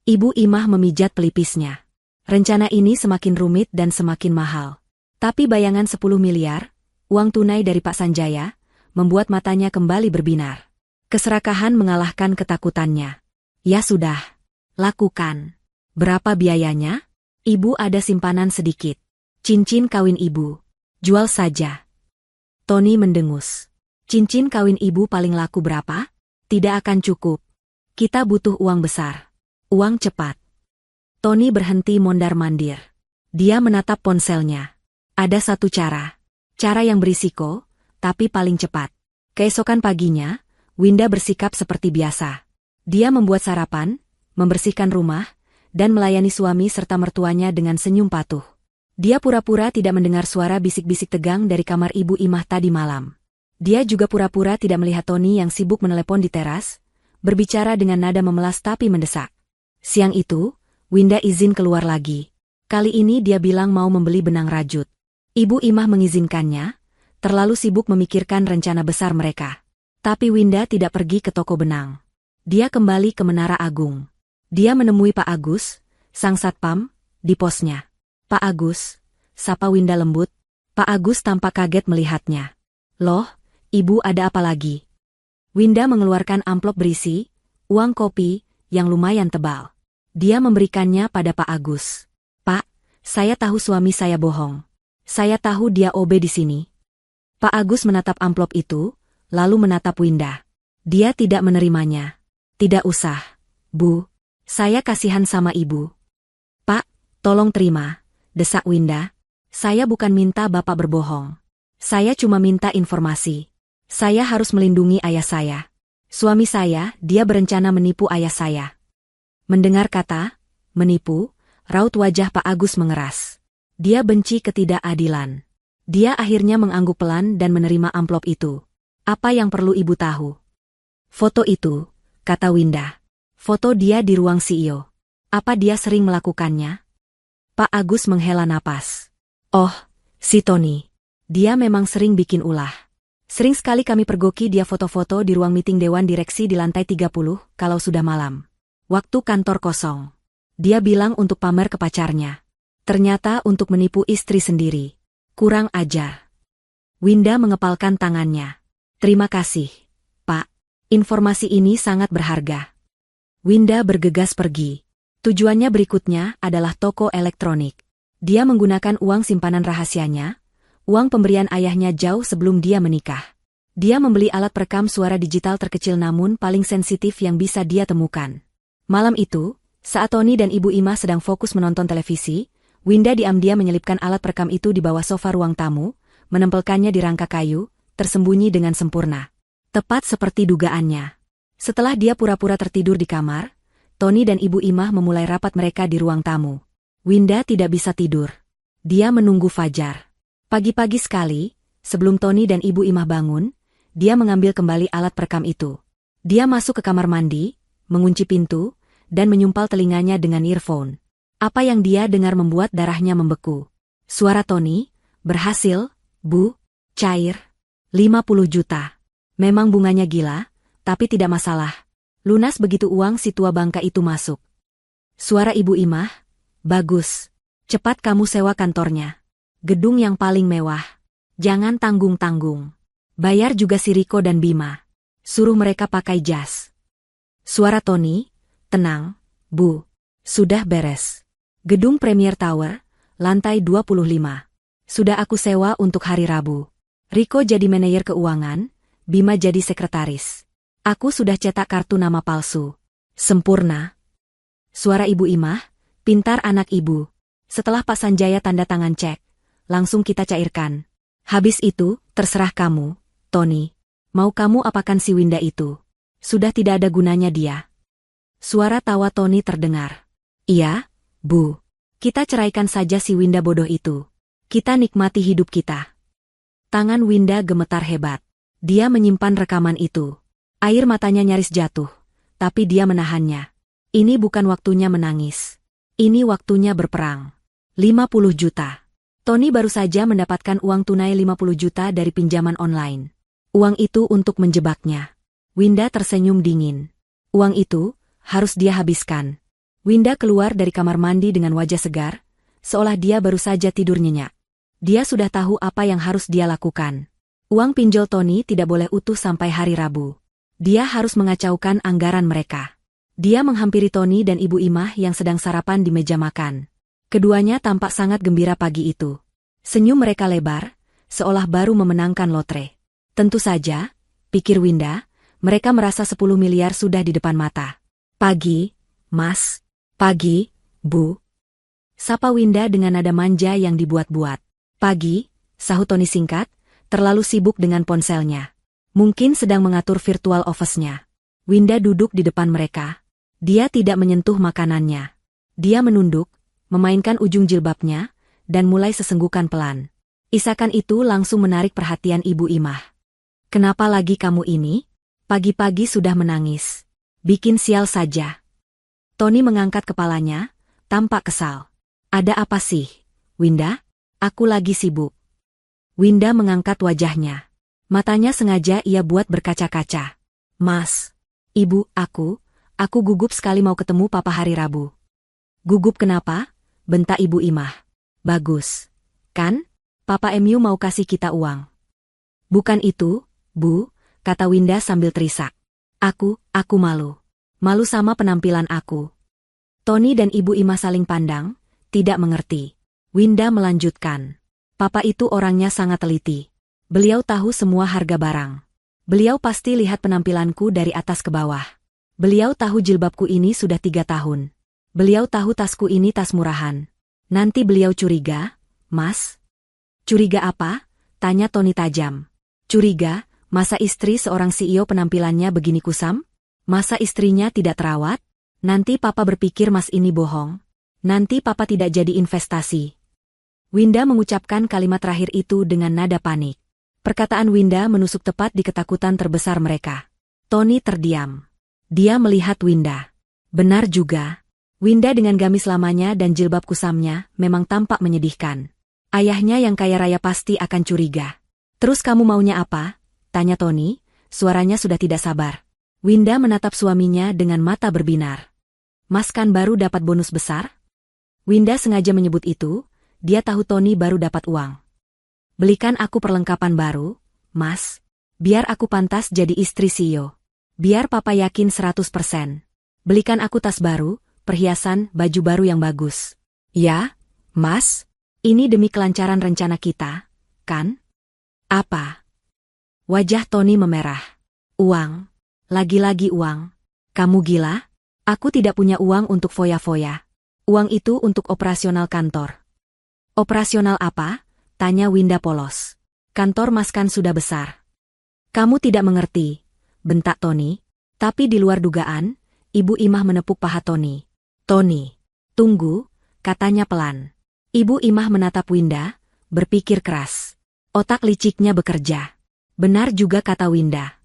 Ibu Imah memijat pelipisnya. Rencana ini semakin rumit dan semakin mahal. Tapi bayangan 10 miliar, uang tunai dari Pak Sanjaya, membuat matanya kembali berbinar. Keserakahan mengalahkan ketakutannya. Ya sudah, lakukan. Berapa biayanya? Ibu ada simpanan sedikit. Cincin kawin ibu. Jual saja. Tony mendengus. Cincin kawin ibu paling laku berapa? Tidak akan cukup. Kita butuh uang besar. Uang cepat. Tony berhenti mondar-mandir. Dia menatap ponselnya. Ada satu cara. Cara yang berisiko, tapi paling cepat. Keesokan paginya, Winda bersikap seperti biasa. Dia membuat sarapan, membersihkan rumah, dan melayani suami serta mertuanya dengan senyum patuh. Dia pura-pura tidak mendengar suara bisik-bisik tegang dari kamar Ibu Imah tadi malam. Dia juga pura-pura tidak melihat Tony yang sibuk menelepon di teras, berbicara dengan nada memelas tapi mendesak. Siang itu, Winda izin keluar lagi. Kali ini dia bilang mau membeli benang rajut. Ibu Imah mengizinkannya, terlalu sibuk memikirkan rencana besar mereka. Tapi Winda tidak pergi ke toko benang. Dia kembali ke Menara Agung. Dia menemui Pak Agus, sang satpam, di posnya. Pak Agus, sapa Winda lembut. Pak Agus tampak kaget melihatnya. Loh, Ibu ada apa lagi? Winda mengeluarkan amplop berisi uang kopi yang lumayan tebal. Dia memberikannya pada Pak Agus. Pak, saya tahu suami saya bohong. Saya tahu dia OB di sini. Pak Agus menatap amplop itu, lalu menatap Winda. Dia tidak menerimanya. Tidak usah, Bu. Saya kasihan sama Ibu. Pak, tolong terima, desak Winda. Saya bukan minta Bapak berbohong. Saya cuma minta informasi. Saya harus melindungi ayah saya. Suami saya, dia berencana menipu ayah saya. Mendengar kata, menipu, raut wajah Pak Agus mengeras. Dia benci ketidakadilan. Dia akhirnya mengangguk pelan dan menerima amplop itu. Apa yang perlu Ibu tahu? Foto itu, kata Winda. Foto dia di ruang CEO. Apa dia sering melakukannya? Pak Agus menghela napas. Oh, si Tony. Dia memang sering bikin ulah. Sering sekali kami pergoki dia foto-foto di ruang meeting Dewan Direksi di lantai 30 kalau sudah malam. Waktu kantor kosong. Dia bilang untuk pamer ke pacarnya. Ternyata untuk menipu istri sendiri. Kurang ajar. Winda mengepalkan tangannya. Terima kasih, Pak. Informasi ini sangat berharga. Winda bergegas pergi. Tujuannya berikutnya adalah toko elektronik. Dia menggunakan uang simpanan rahasianya, uang pemberian ayahnya jauh sebelum dia menikah. Dia membeli alat perekam suara digital terkecil namun paling sensitif yang bisa dia temukan. Malam itu, saat Tony dan Ibu Ima sedang fokus menonton televisi, Winda diam-diam menyelipkan alat perekam itu di bawah sofa ruang tamu, menempelkannya di rangka kayu, tersembunyi dengan sempurna. Tepat seperti dugaannya. Setelah dia pura-pura tertidur di kamar, Tony dan Ibu Imah memulai rapat mereka di ruang tamu. Winda tidak bisa tidur. Dia menunggu fajar. Pagi-pagi sekali, sebelum Tony dan Ibu Imah bangun, dia mengambil kembali alat perekam itu. Dia masuk ke kamar mandi, mengunci pintu, dan menyumpal telinganya dengan earphone. Apa yang dia dengar membuat darahnya membeku. Suara Tony, berhasil, Bu, cair, 50 juta. Memang bunganya gila, tapi tidak masalah. Lunas begitu uang si tua bangka itu masuk. Suara Ibu Imah, bagus. Cepat kamu sewa kantornya. Gedung yang paling mewah. Jangan tanggung-tanggung. Bayar juga si Riko dan Bima. Suruh mereka pakai jas. Suara Tony, tenang, Bu. Sudah beres. Gedung Premier Tower, lantai 25. Sudah aku sewa untuk hari Rabu. Riko jadi manajer keuangan, Bima jadi sekretaris. Aku sudah cetak kartu nama palsu. Sempurna. Suara Ibu Imah, pintar anak ibu. Setelah Pak Sanjaya tanda tangan cek, langsung kita cairkan. Habis itu, terserah kamu, Tony. Mau kamu apakan si Winda itu? Sudah tidak ada gunanya dia. Suara tawa Tony terdengar. Iya, Bu. Kita ceraikan saja si Winda bodoh itu. Kita nikmati hidup kita. Tangan Winda gemetar hebat. Dia menyimpan rekaman itu. Air matanya nyaris jatuh, tapi dia menahannya. Ini bukan waktunya menangis. Ini waktunya berperang. 50 juta. Tony baru saja mendapatkan uang tunai 50 juta dari pinjaman online. Uang itu untuk menjebaknya. Winda tersenyum dingin. Uang itu harus dia habiskan. Winda keluar dari kamar mandi dengan wajah segar, seolah dia baru saja tidur nyenyak. Dia sudah tahu apa yang harus dia lakukan. Uang pinjol Tony tidak boleh utuh sampai hari Rabu. Dia harus mengacaukan anggaran mereka. Dia menghampiri Tony dan Ibu Imah yang sedang sarapan di meja makan. Keduanya tampak sangat gembira pagi itu. Senyum mereka lebar, seolah baru memenangkan lotre. Tentu saja, pikir Winda, mereka merasa 10 miliar sudah di depan mata. Pagi, Mas. Pagi, Bu. Sapa Winda dengan nada manja yang dibuat-buat. Pagi, sahut Tony singkat, terlalu sibuk dengan ponselnya. Mungkin sedang mengatur virtual office-nya. Winda duduk di depan mereka. Dia tidak menyentuh makanannya. Dia menunduk, memainkan ujung jilbabnya, dan mulai sesenggukan pelan. Isakan itu langsung menarik perhatian Ibu Imah. Kenapa lagi kamu ini? Pagi-pagi sudah menangis. Bikin sial saja. Tony mengangkat kepalanya, tampak kesal. Ada apa sih, Winda? Aku lagi sibuk. Winda mengangkat wajahnya. Matanya sengaja ia buat berkaca-kaca. Mas, Ibu, aku gugup sekali mau ketemu Papa hari Rabu. Gugup kenapa? Bentak Ibu Imah. Bagus. Kan? Papa MU mau kasih kita uang. Bukan itu, Bu, kata Winda sambil terisak. Aku malu. Malu sama penampilan aku. Tony dan Ibu Imah saling pandang, tidak mengerti. Winda melanjutkan. Papa itu orangnya sangat teliti. Beliau tahu semua harga barang. Beliau pasti lihat penampilanku dari atas ke bawah. Beliau tahu jilbabku ini sudah 3 tahun. Beliau tahu tasku ini tas murahan. Nanti beliau curiga, Mas. Curiga apa? Tanya Tony tajam. Curiga, masa istri seorang CEO penampilannya begini kusam? Masa istrinya tidak terawat? Nanti Papa berpikir Mas ini bohong. Nanti Papa tidak jadi investasi. Winda mengucapkan kalimat terakhir itu dengan nada panik. Perkataan Winda menusuk tepat di ketakutan terbesar mereka. Tony terdiam. Dia melihat Winda. Benar juga. Winda dengan gamis lamanya dan jilbab kusamnya memang tampak menyedihkan. Ayahnya yang kaya raya pasti akan curiga. Terus kamu maunya apa? Tanya Tony, suaranya sudah tidak sabar. Winda menatap suaminya dengan mata berbinar. Mas kan baru dapat bonus besar? Winda sengaja menyebut itu, dia tahu Tony baru dapat uang. Belikan aku perlengkapan baru, Mas. Biar aku pantas jadi istri CEO. Biar papa yakin 100%. Belikan aku tas baru, perhiasan, baju baru yang bagus. Ya, Mas? Ini demi kelancaran rencana kita, kan? Apa? Wajah Tony memerah. Uang. Lagi-lagi uang. Kamu gila? Aku tidak punya uang untuk foya-foya. Uang itu untuk operasional kantor. Operasional apa? Tanya Winda polos. Kantor Mas kan sudah besar. Kamu tidak mengerti, bentak Tony. Tapi di luar dugaan, Ibu Imah menepuk paha Tony. Tony, tunggu, katanya pelan. Ibu Imah menatap Winda, berpikir keras. Otak liciknya bekerja. Benar juga kata Winda.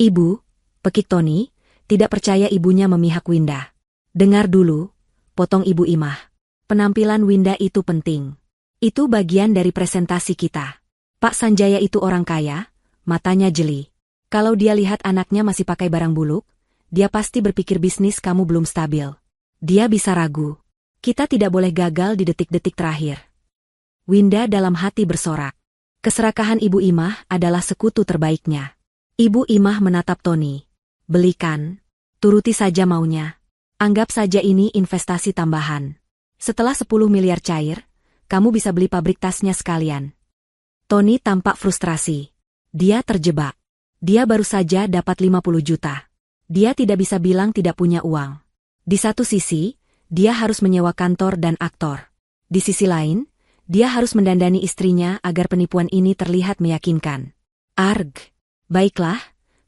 Ibu, pekik Tony, tidak percaya ibunya memihak Winda. Dengar dulu, potong Ibu Imah. Penampilan Winda itu penting. Itu bagian dari presentasi kita. Pak Sanjaya itu orang kaya, matanya jeli. Kalau dia lihat anaknya masih pakai barang buluk, dia pasti berpikir bisnis kamu belum stabil. Dia bisa ragu. Kita tidak boleh gagal di detik-detik terakhir. Winda dalam hati bersorak. Keserakahan Ibu Imah adalah sekutu terbaiknya. Ibu Imah menatap Tony. Belikan. Turuti saja maunya. Anggap saja ini investasi tambahan. Setelah 10 miliar cair, kamu bisa beli pabrik tasnya sekalian. Tony tampak frustrasi. Dia terjebak. Dia baru saja dapat 50 juta. Dia tidak bisa bilang tidak punya uang. Di satu sisi, dia harus menyewa kantor dan aktor. Di sisi lain, dia harus mendandani istrinya agar penipuan ini terlihat meyakinkan. Arg. Baiklah,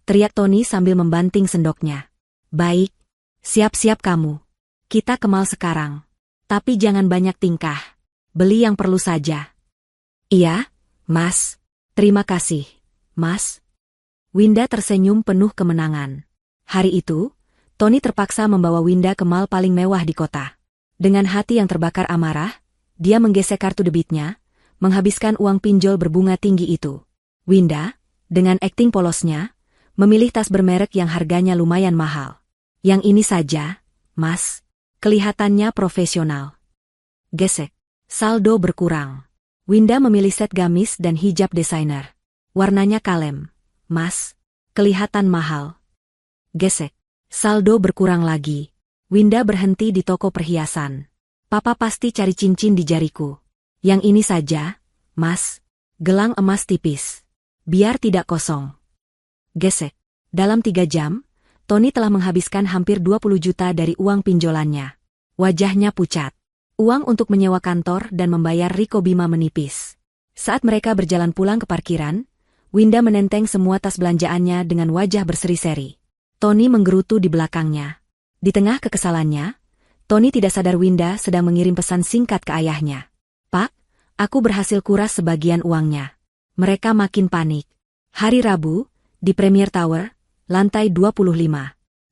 teriak Tony sambil membanting sendoknya. Baik. Siap-siap kamu. Kita ke mall sekarang. Tapi jangan banyak tingkah. Beli yang perlu saja. Iya, Mas. Terima kasih, Mas. Winda tersenyum penuh kemenangan. Hari itu, Tony terpaksa membawa Winda ke mall paling mewah di kota. Dengan hati yang terbakar amarah, dia menggesek kartu debitnya, menghabiskan uang pinjol berbunga tinggi itu. Winda, dengan akting polosnya, memilih tas bermerek yang harganya lumayan mahal. Yang ini saja, Mas. Kelihatannya profesional. Gesek. Saldo berkurang. Winda memilih set gamis dan hijab desainer. Warnanya kalem. Mas. Kelihatan mahal. Gesek. Saldo berkurang lagi. Winda berhenti di toko perhiasan. Papa pasti cari cincin di jariku. Yang ini saja, Mas. Gelang emas tipis. Biar tidak kosong. Gesek. Dalam 3 jam, Tony telah menghabiskan hampir 20 juta dari uang pinjolannya. Wajahnya pucat. Uang untuk menyewa kantor dan membayar Riko Bima menipis. Saat mereka berjalan pulang ke parkiran, Winda menenteng semua tas belanjaannya dengan wajah berseri-seri. Tony menggerutu di belakangnya. Di tengah kekesalannya, Tony tidak sadar Winda sedang mengirim pesan singkat ke ayahnya. Pak, aku berhasil kuras sebagian uangnya. Mereka makin panik. Hari Rabu, di Premier Tower, lantai 25.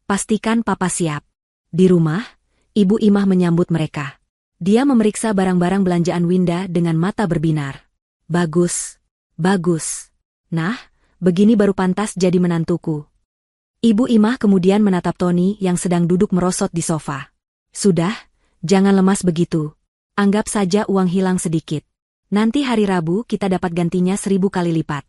Pastikan papa siap. Di rumah, Ibu Imah menyambut mereka. Dia memeriksa barang-barang belanjaan Winda dengan mata berbinar. Bagus. Bagus. Nah, begini baru pantas jadi menantuku. Ibu Imah kemudian menatap Tony yang sedang duduk merosot di sofa. Sudah, jangan lemas begitu. Anggap saja uang hilang sedikit. Nanti hari Rabu kita dapat gantinya 1000 kali lipat.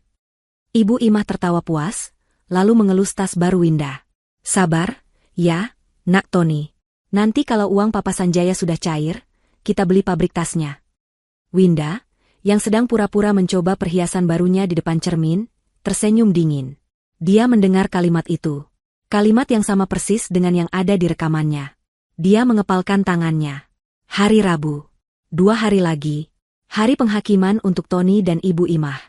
Ibu Imah tertawa puas, lalu mengelus tas baru Winda. Sabar, ya, nak Tony. Nanti kalau uang Papa Sanjaya sudah cair, kita beli pabrik tasnya. Winda, yang sedang pura-pura mencoba perhiasan barunya di depan cermin, tersenyum dingin. Dia mendengar kalimat itu. Kalimat yang sama persis dengan yang ada di rekamannya. Dia mengepalkan tangannya. Hari Rabu. 2 hari lagi. Hari penghakiman untuk Tony dan Ibu Imah.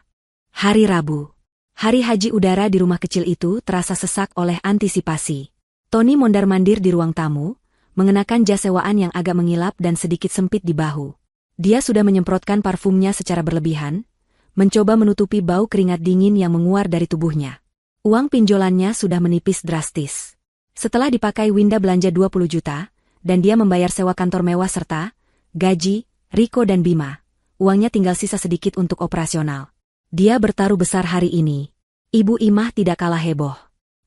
Hari Rabu. Hari haji udara di rumah kecil itu terasa sesak oleh antisipasi. Tony mondar-mandir di ruang tamu, mengenakan jas sewaan yang agak mengilap dan sedikit sempit di bahu. Dia sudah menyemprotkan parfumnya secara berlebihan, mencoba menutupi bau keringat dingin yang menguar dari tubuhnya. Uang pinjolannya sudah menipis drastis. Setelah dipakai, Winda belanja 20 juta, dan dia membayar sewa kantor mewah serta gaji Riko dan Bima. Uangnya tinggal sisa sedikit untuk operasional. Dia bertaruh besar hari ini. Ibu Imah tidak kalah heboh.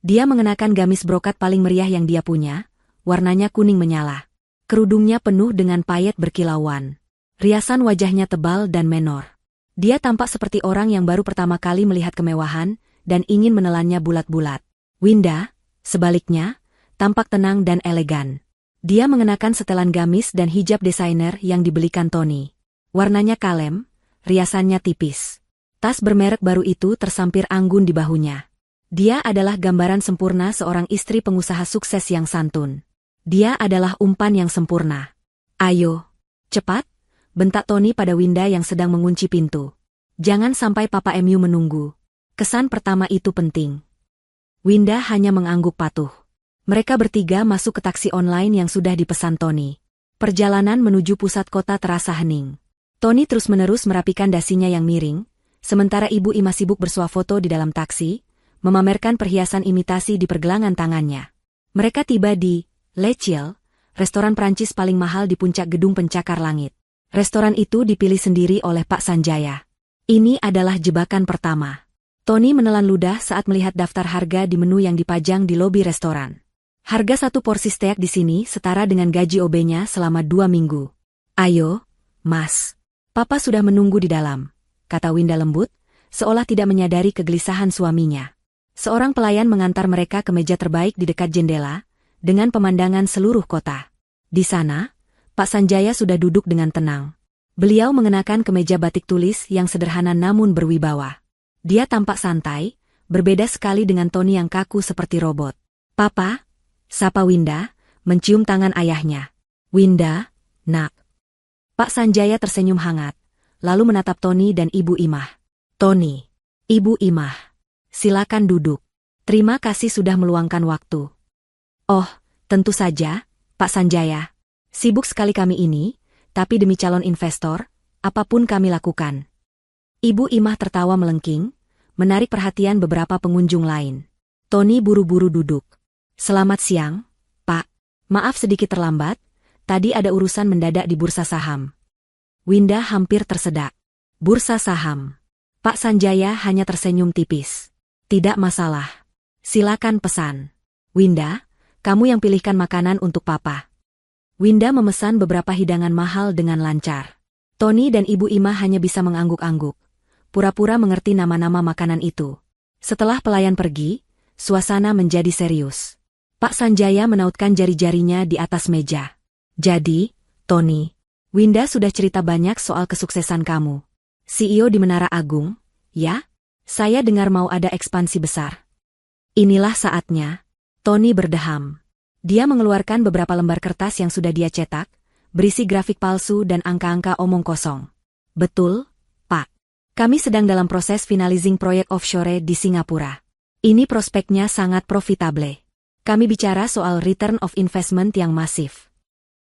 Dia mengenakan gamis brokat paling meriah yang dia punya, warnanya kuning menyala. Kerudungnya penuh dengan payet berkilauan. Riasan wajahnya tebal dan menor. Dia tampak seperti orang yang baru pertama kali melihat kemewahan dan ingin menelannya bulat-bulat. Winda, sebaliknya, tampak tenang dan elegan. Dia mengenakan setelan gamis dan hijab desainer yang dibelikan Tony. Warnanya kalem, riasannya tipis. Tas bermerek baru itu tersampir anggun di bahunya. Dia adalah gambaran sempurna seorang istri pengusaha sukses yang santun. Dia adalah umpan yang sempurna. Ayo, cepat, bentak Tony pada Winda yang sedang mengunci pintu. Jangan sampai Papa MU menunggu. Kesan pertama itu penting. Winda hanya mengangguk patuh. Mereka bertiga masuk ke taksi online yang sudah dipesan Tony. Perjalanan menuju pusat kota terasa hening. Tony terus-menerus merapikan dasinya yang miring, sementara Ibu Ima sibuk bersuah foto di dalam taksi, memamerkan perhiasan imitasi di pergelangan tangannya. Mereka tiba di Le Ciel, restoran Prancis paling mahal di puncak gedung pencakar langit. Restoran itu dipilih sendiri oleh Pak Sanjaya. Ini adalah jebakan pertama. Tony menelan ludah saat melihat daftar harga di menu yang dipajang di lobi restoran. Harga satu porsi steak di sini setara dengan gaji OB-nya selama 2 minggu. Ayo, Mas. Papa sudah menunggu di dalam, kata Winda lembut, seolah tidak menyadari kegelisahan suaminya. Seorang pelayan mengantar mereka ke meja terbaik di dekat jendela, dengan pemandangan seluruh kota. Di sana, Pak Sanjaya sudah duduk dengan tenang. Beliau mengenakan kemeja batik tulis yang sederhana namun berwibawa. Dia tampak santai, berbeda sekali dengan Tony yang kaku seperti robot. Papa, sapa Winda, mencium tangan ayahnya. Winda, nak. Pak Sanjaya tersenyum hangat, lalu menatap Tony dan Ibu Imah. Tony, Ibu Imah, silakan duduk. Terima kasih sudah meluangkan waktu. Oh, tentu saja, Pak Sanjaya. Sibuk sekali kami ini, tapi demi calon investor, apapun kami lakukan. Ibu Imah tertawa melengking, menarik perhatian beberapa pengunjung lain. Tony buru-buru duduk. Selamat siang, Pak. Maaf sedikit terlambat, tadi ada urusan mendadak di bursa saham. Winda hampir tersedak. Bursa saham. Pak Sanjaya hanya tersenyum tipis. Tidak masalah. Silakan pesan. Winda, kamu yang pilihkan makanan untuk Papa. Winda memesan beberapa hidangan mahal dengan lancar. Tony dan Ibu Imah hanya bisa mengangguk-angguk, pura-pura mengerti nama-nama makanan itu. Setelah pelayan pergi, suasana menjadi serius. Pak Sanjaya menautkan jari-jarinya di atas meja. Jadi, Tony, Winda sudah cerita banyak soal kesuksesan kamu. CEO di Menara Agung, ya? Saya dengar mau ada ekspansi besar. Inilah saatnya. Tony berdeham. Dia mengeluarkan beberapa lembar kertas yang sudah dia cetak, berisi grafik palsu dan angka-angka omong kosong. Betul, Pak. Kami sedang dalam proses finalizing proyek offshore di Singapura. Ini prospeknya sangat profitable. Kami bicara soal return of investment yang masif.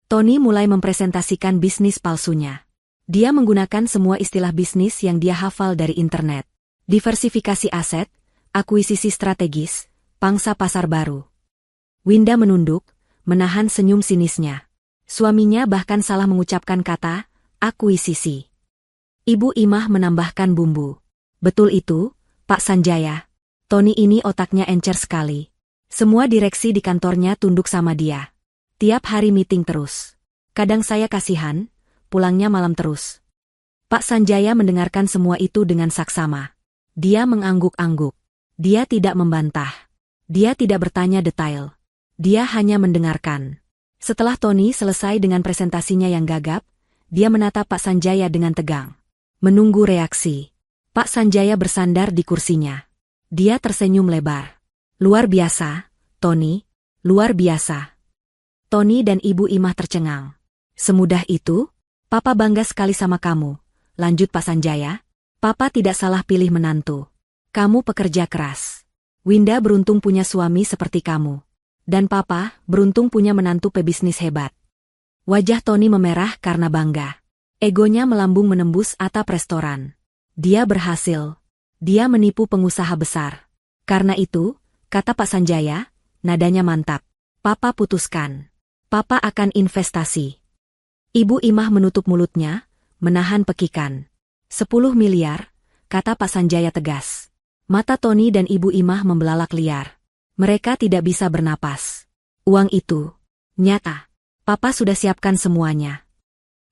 Tony mulai mempresentasikan bisnis palsunya. Dia menggunakan semua istilah bisnis yang dia hafal dari internet. Diversifikasi aset, akuisisi strategis, pangsa pasar baru. Winda menunduk, menahan senyum sinisnya. Suaminya bahkan salah mengucapkan kata akuisisi. Ibu Imah menambahkan bumbu. Betul itu, Pak Sanjaya. Tony ini otaknya encer sekali. Semua direksi di kantornya tunduk sama dia. Tiap hari meeting terus. Kadang saya kasihan, pulangnya malam terus. Pak Sanjaya mendengarkan semua itu dengan saksama. Dia mengangguk-angguk. Dia tidak membantah. Dia tidak bertanya detail. Dia hanya mendengarkan. Setelah Tony selesai dengan presentasinya yang gagap, dia menatap Pak Sanjaya dengan tegang. Menunggu reaksi. Pak Sanjaya bersandar di kursinya. Dia tersenyum lebar. Luar biasa, Tony. Luar biasa. Tony dan Ibu Imah tercengang. Semudah itu? Papa bangga sekali sama kamu. Lanjut Pak Sanjaya. Papa tidak salah pilih menantu. Kamu pekerja keras. Winda beruntung punya suami seperti kamu. Dan Papa beruntung punya menantu pebisnis hebat. Wajah Tony memerah karena bangga. Egonya melambung menembus atap restoran. Dia berhasil. Dia menipu pengusaha besar. Karena itu, kata Pak Sanjaya, nadanya mantap. Papa putuskan. Papa akan investasi. Ibu Imah menutup mulutnya, menahan pekikan. 10 miliar, kata Pak Sanjaya tegas. Mata Tony dan Ibu Imah membelalak liar. Mereka tidak bisa bernapas. Uang itu nyata. Papa sudah siapkan semuanya.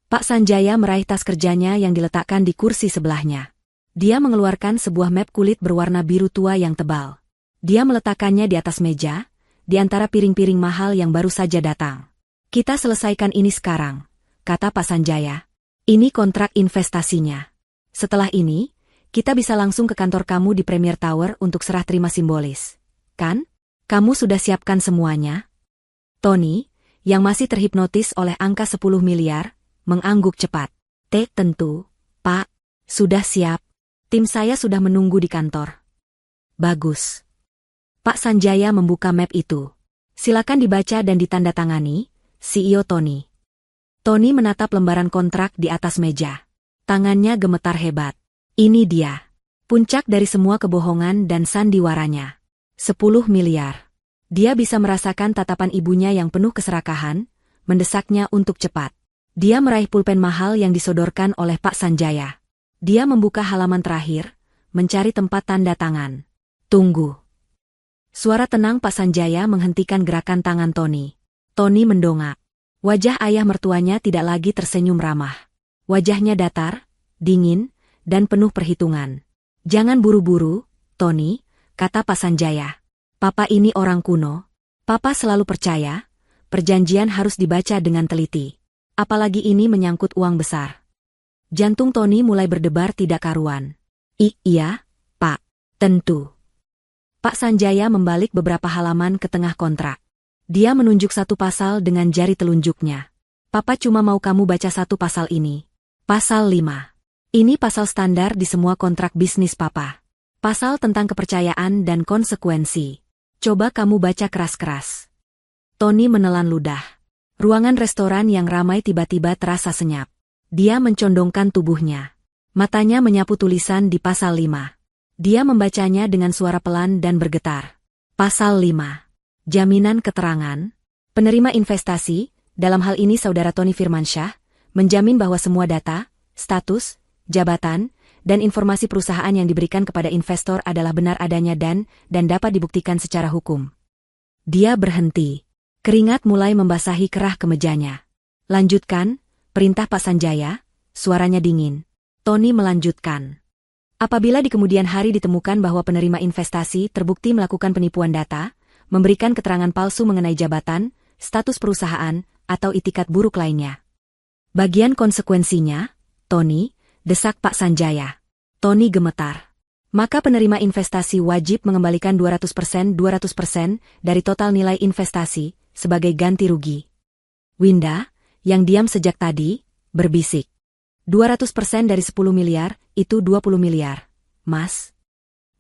Pak Sanjaya meraih tas kerjanya yang diletakkan di kursi sebelahnya. Dia mengeluarkan sebuah map kulit berwarna biru tua yang tebal. Dia meletakkannya di atas meja, di antara piring-piring mahal yang baru saja datang. Kita selesaikan ini sekarang, kata Pak Sanjaya. Ini kontrak investasinya. Setelah ini, kita bisa langsung ke kantor kamu di Premier Tower untuk serah terima simbolis. Kan? Kamu sudah siapkan semuanya? Tony, yang masih terhipnotis oleh angka 10 miliar, mengangguk cepat. Tentu, Pak. Sudah siap. Tim saya sudah menunggu di kantor. Bagus. Pak Sanjaya membuka map itu. Silakan dibaca dan ditandatangani, CEO Tony. Tony menatap lembaran kontrak di atas meja. Tangannya gemetar hebat. Ini dia. Puncak dari semua kebohongan dan sandiwaranya. 10 miliar. Dia bisa merasakan tatapan ibunya yang penuh keserakahan, mendesaknya untuk cepat. Dia meraih pulpen mahal yang disodorkan oleh Pak Sanjaya. Dia membuka halaman terakhir, mencari tempat tanda tangan. Tunggu. Suara tenang Pak Sanjaya menghentikan gerakan tangan Tony. Tony mendongak. Wajah ayah mertuanya tidak lagi tersenyum ramah. Wajahnya datar, dingin, dan penuh perhitungan. Jangan buru-buru, Tony, kata Pak Sanjaya. Papa ini orang kuno. Papa selalu percaya, perjanjian harus dibaca dengan teliti. Apalagi ini menyangkut uang besar. Jantung Tony mulai berdebar tidak karuan. Iya, Pak. Tentu. Pak Sanjaya membalik beberapa halaman ke tengah kontrak. Dia menunjuk satu pasal dengan jari telunjuknya. Papa cuma mau kamu baca satu pasal ini. Pasal 5. Ini pasal standar di semua kontrak bisnis Papa. Pasal tentang kepercayaan dan konsekuensi. Coba kamu baca keras-keras. Tony menelan ludah. Ruangan restoran yang ramai tiba-tiba terasa senyap. Dia mencondongkan tubuhnya. Matanya menyapu tulisan di pasal 5. Dia membacanya dengan suara pelan dan bergetar. Pasal 5. Jaminan keterangan. Penerima investasi, dalam hal ini Saudara Tony Firmansyah, menjamin bahwa semua data, status, jabatan, dan informasi perusahaan yang diberikan kepada investor adalah benar adanya dan dapat dibuktikan secara hukum. Dia berhenti. Keringat mulai membasahi kerah kemejanya. Lanjutkan, perintah Pak Sanjaya, suaranya dingin. Tony melanjutkan. Apabila di kemudian hari ditemukan bahwa penerima investasi terbukti melakukan penipuan data, memberikan keterangan palsu mengenai jabatan, status perusahaan, atau itikat buruk lainnya. Bagian konsekuensinya, Tony, desak Pak Sanjaya. Tony gemetar. Maka penerima investasi wajib mengembalikan 200% dari total nilai investasi sebagai ganti rugi. Winda, yang diam sejak tadi, berbisik. 200% dari 10 miliar, itu 20 miliar. Mas?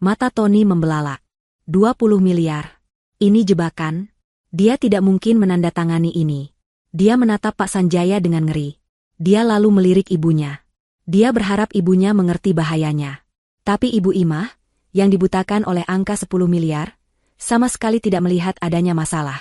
Mata Tony membelalak. 20 miliar. Ini jebakan. Dia tidak mungkin menandatangani ini. Dia menatap Pak Sanjaya dengan ngeri. Dia lalu melirik ibunya. Dia berharap ibunya mengerti bahayanya. Tapi Ibu Imah, yang dibutakan oleh angka 10 miliar, sama sekali tidak melihat adanya masalah.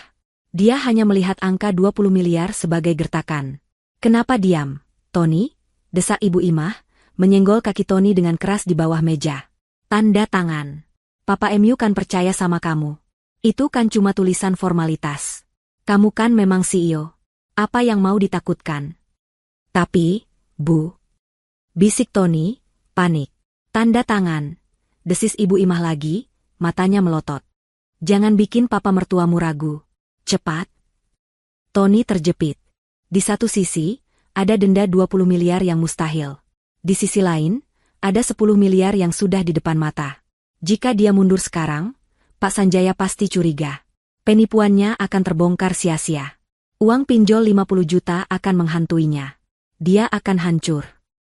Dia hanya melihat angka 20 miliar sebagai gertakan. Kenapa diam, Tony? Desak Ibu Imah, menyenggol kaki Tony dengan keras di bawah meja. Tanda tangan. Papa MU kan percaya sama kamu. Itu kan cuma tulisan formalitas. Kamu kan memang CEO. Apa yang mau ditakutkan? Tapi, Bu. Bisik Tony, panik. Tanda tangan. Desis Ibu Imah lagi, matanya melotot. Jangan bikin papa mertuamu ragu. Cepat. Tony terjepit. Di satu sisi, ada denda 20 miliar yang mustahil. Di sisi lain, ada 10 miliar yang sudah di depan mata. Jika dia mundur sekarang, Pak Sanjaya pasti curiga. Penipuannya akan terbongkar sia-sia. Uang pinjol 50 juta akan menghantuinya. Dia akan hancur.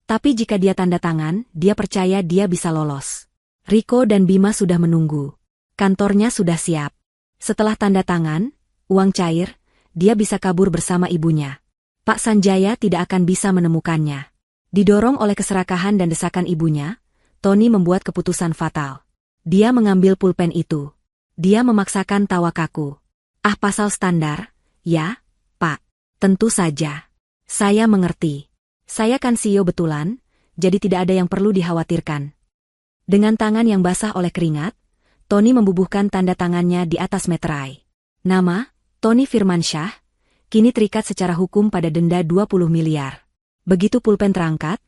Tapi jika dia tanda tangan, dia percaya dia bisa lolos. Riko dan Bima sudah menunggu. Kantornya sudah siap. Setelah tanda tangan, uang cair, dia bisa kabur bersama ibunya. Pak Sanjaya tidak akan bisa menemukannya. Didorong oleh keserakahan dan desakan ibunya, Tony membuat keputusan fatal. Dia mengambil pulpen itu. Dia memaksakan tawa kaku. Ah, pasal standar, ya, Pak. Tentu saja. Saya mengerti. Saya kan CEO betulan, jadi tidak ada yang perlu dikhawatirkan. Dengan tangan yang basah oleh keringat, Tony membubuhkan tanda tangannya di atas meterai. Nama, Tony Firmansyah, kini terikat secara hukum pada denda 20 miliar. Begitu pulpen terangkat,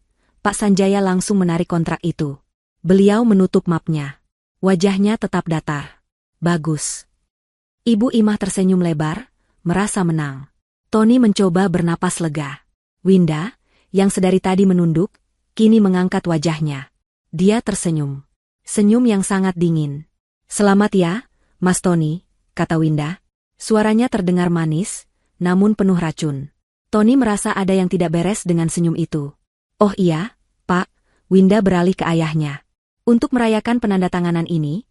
Pak Sanjaya langsung menarik kontrak itu. Beliau menutup mapnya. Wajahnya tetap datar. Bagus. Ibu Imah tersenyum lebar, merasa menang. Tony mencoba bernapas lega. Winda, yang sedari tadi menunduk, kini mengangkat wajahnya. Dia tersenyum. Senyum yang sangat dingin. Selamat ya, Mas Tony, kata Winda. Suaranya terdengar manis, namun penuh racun. Tony merasa ada yang tidak beres dengan senyum itu. Oh iya, Pak, Winda beralih ke ayahnya. Untuk merayakan penandatanganan ini,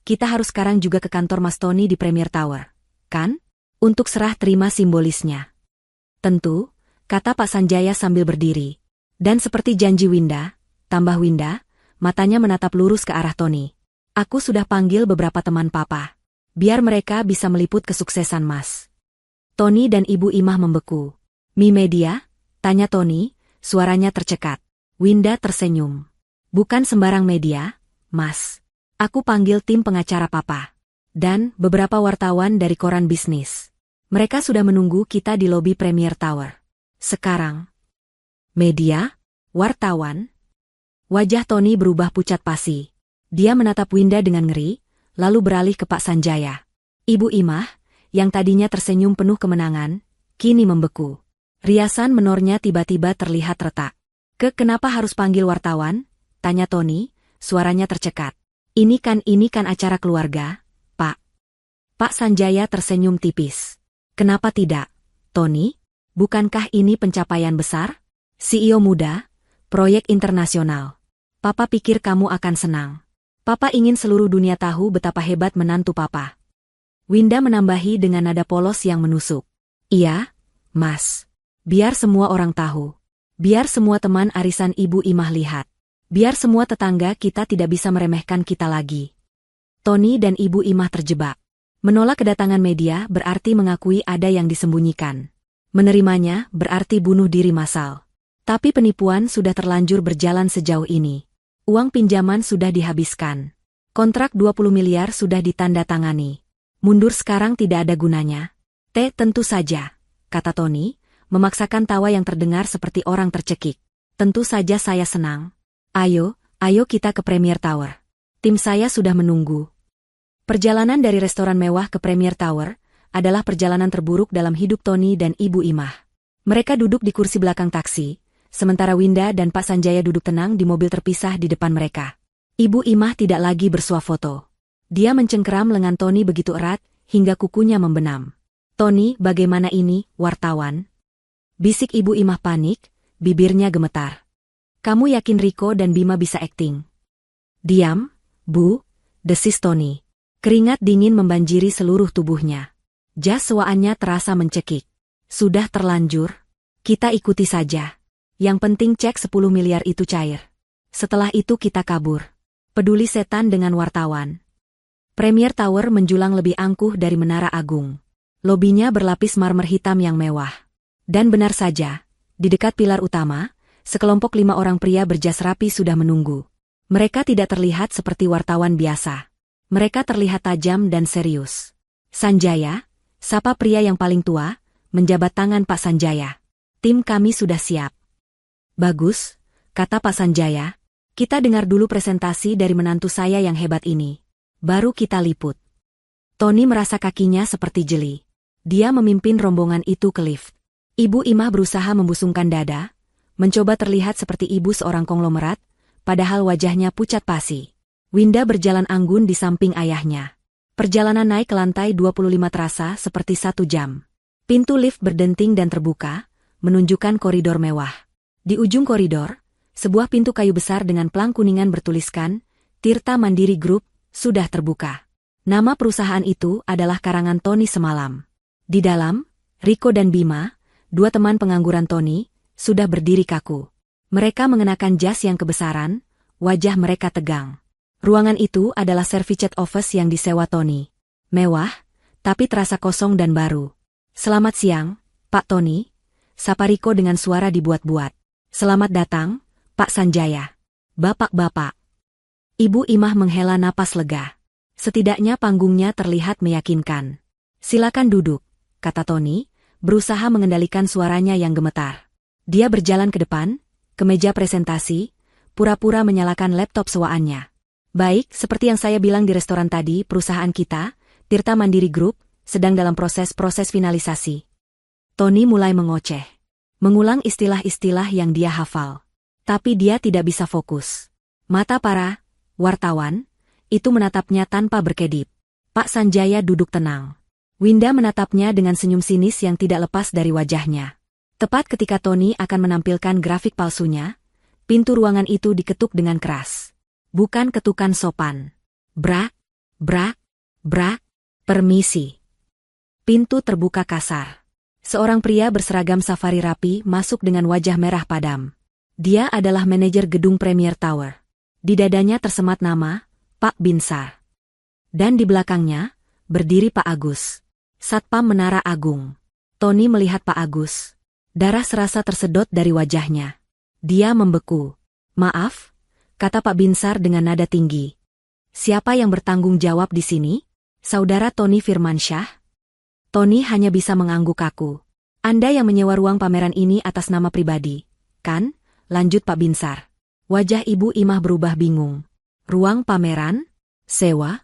kita harus sekarang juga ke kantor Mas Tony di Premier Tower, kan? Untuk serah terima simbolisnya. Tentu, kata Pak Sanjaya sambil berdiri. Dan seperti janji Winda, tambah Winda, matanya menatap lurus ke arah Tony. Aku sudah panggil beberapa teman Papa. Biar mereka bisa meliput kesuksesan Mas. Tony dan Ibu Imah membeku. Mi media? Tanya Tony, suaranya tercekat. Winda tersenyum. Bukan sembarang media, Mas. Aku panggil tim pengacara Papa. Dan beberapa wartawan dari koran bisnis. Mereka sudah menunggu kita di lobi Premier Tower. Sekarang. Media? Wartawan? Wajah Tony berubah pucat pasi. Dia menatap Winda dengan ngeri, lalu beralih ke Pak Sanjaya. Ibu Imah, yang tadinya tersenyum penuh kemenangan, kini membeku. Riasan menornya tiba-tiba terlihat retak. Kenapa harus panggil wartawan? Tanya Tony, suaranya tercekat. Ini kan acara keluarga, Pak. Pak Sanjaya tersenyum tipis. Kenapa tidak, Tony? Bukankah ini pencapaian besar? CEO muda, proyek internasional. Papa pikir kamu akan senang. Papa ingin seluruh dunia tahu betapa hebat menantu Papa. Winda menambahi dengan nada polos yang menusuk. Iya, Mas. Biar semua orang tahu. Biar semua teman arisan Ibu Imah lihat. Biar semua tetangga kita tidak bisa meremehkan kita lagi. Tony dan Ibu Imah terjebak. Menolak kedatangan media berarti mengakui ada yang disembunyikan. Menerimanya berarti bunuh diri massal. Tapi penipuan sudah terlanjur berjalan sejauh ini. Uang pinjaman sudah dihabiskan. Kontrak 20 miliar sudah ditandatangani. Mundur sekarang tidak ada gunanya. Tentu saja, kata Tony, memaksakan tawa yang terdengar seperti orang tercekik. Tentu saja saya senang. Ayo kita ke Premier Tower. Tim saya sudah menunggu. Perjalanan dari restoran mewah ke Premier Tower adalah perjalanan terburuk dalam hidup Tony dan Ibu Imah. Mereka duduk di kursi belakang taksi, sementara Winda dan Pak Sanjaya duduk tenang di mobil terpisah di depan mereka. Ibu Imah tidak lagi bersuah foto. Dia mencengkeram lengan Tony begitu erat, hingga kukunya membenam. Tony, bagaimana ini, wartawan? Bisik Ibu Imah panik, bibirnya gemetar. Kamu yakin Riko dan Bima bisa akting? Diam, Bu, desis Tony. Keringat dingin membanjiri seluruh tubuhnya. Jas sewaannya terasa mencekik. Sudah terlanjur? Kita ikuti saja. Yang penting cek 10 miliar itu cair. Setelah itu kita kabur. Peduli setan dengan wartawan. Premier Tower menjulang lebih angkuh dari Menara Agung. Lobinya berlapis marmer hitam yang mewah. Dan benar saja, di dekat pilar utama, sekelompok 5 orang pria berjas rapi sudah menunggu. Mereka tidak terlihat seperti wartawan biasa. Mereka terlihat tajam dan serius. Sanjaya, sapa pria yang paling tua, menjabat tangan Pak Sanjaya. Tim kami sudah siap. Bagus, kata Pak Sanjaya. Kita dengar dulu presentasi dari menantu saya yang hebat ini. Baru kita liput. Tony merasa kakinya seperti jeli. Dia memimpin rombongan itu ke lift. Ibu Imah berusaha membusungkan dada, mencoba terlihat seperti ibu seorang konglomerat, padahal wajahnya pucat pasi. Winda berjalan anggun di samping ayahnya. Perjalanan naik ke lantai 25 terasa seperti 1 jam. Pintu lift berdenting dan terbuka, menunjukkan koridor mewah. Di ujung koridor, sebuah pintu kayu besar dengan pelang kuningan bertuliskan, Tirta Mandiri Group, sudah terbuka. Nama perusahaan itu adalah karangan Tony semalam. Di dalam, Riko dan Bima, 2 teman pengangguran Tony, sudah berdiri kaku. Mereka mengenakan jas yang kebesaran, wajah mereka tegang. Ruangan itu adalah servicet office yang disewa Tony. Mewah, tapi terasa kosong dan baru. Selamat siang, Pak Tony, sapa Riko dengan suara dibuat-buat. Selamat datang, Pak Sanjaya. Bapak-bapak. Ibu Imah menghela napas lega. Setidaknya panggungnya terlihat meyakinkan. Silakan duduk, kata Tony, berusaha mengendalikan suaranya yang gemetar. Dia berjalan ke depan, ke meja presentasi, pura-pura menyalakan laptop sewaannya. Baik, seperti yang saya bilang di restoran tadi, perusahaan kita, Tirta Mandiri Group, sedang dalam proses finalisasi. Tony mulai mengoceh. Mengulang istilah-istilah yang dia hafal. Tapi dia tidak bisa fokus. Mata para wartawan itu menatapnya tanpa berkedip. Pak Sanjaya duduk tenang. Winda menatapnya dengan senyum sinis yang tidak lepas dari wajahnya. Tepat ketika Tony akan menampilkan grafik palsunya, pintu ruangan itu diketuk dengan keras. Bukan ketukan sopan. Brak, brak, brak, permisi. Pintu terbuka kasar. Seorang pria berseragam safari rapi masuk dengan wajah merah padam. Dia adalah manajer gedung Premier Tower. Di dadanya tersemat nama, Pak Binsar. Dan di belakangnya, berdiri Pak Agus. Satpam Menara Agung. Tony melihat Pak Agus. Darah serasa tersedot dari wajahnya. Dia membeku. Maaf, kata Pak Binsar dengan nada tinggi. Siapa yang bertanggung jawab di sini? Saudara Tony Firmansyah? Tony hanya bisa mengangguk kaku. Anda yang menyewa ruang pameran ini atas nama pribadi, kan? Lanjut Pak Binsar. Wajah Ibu Imah berubah bingung. Ruang pameran? Sewa?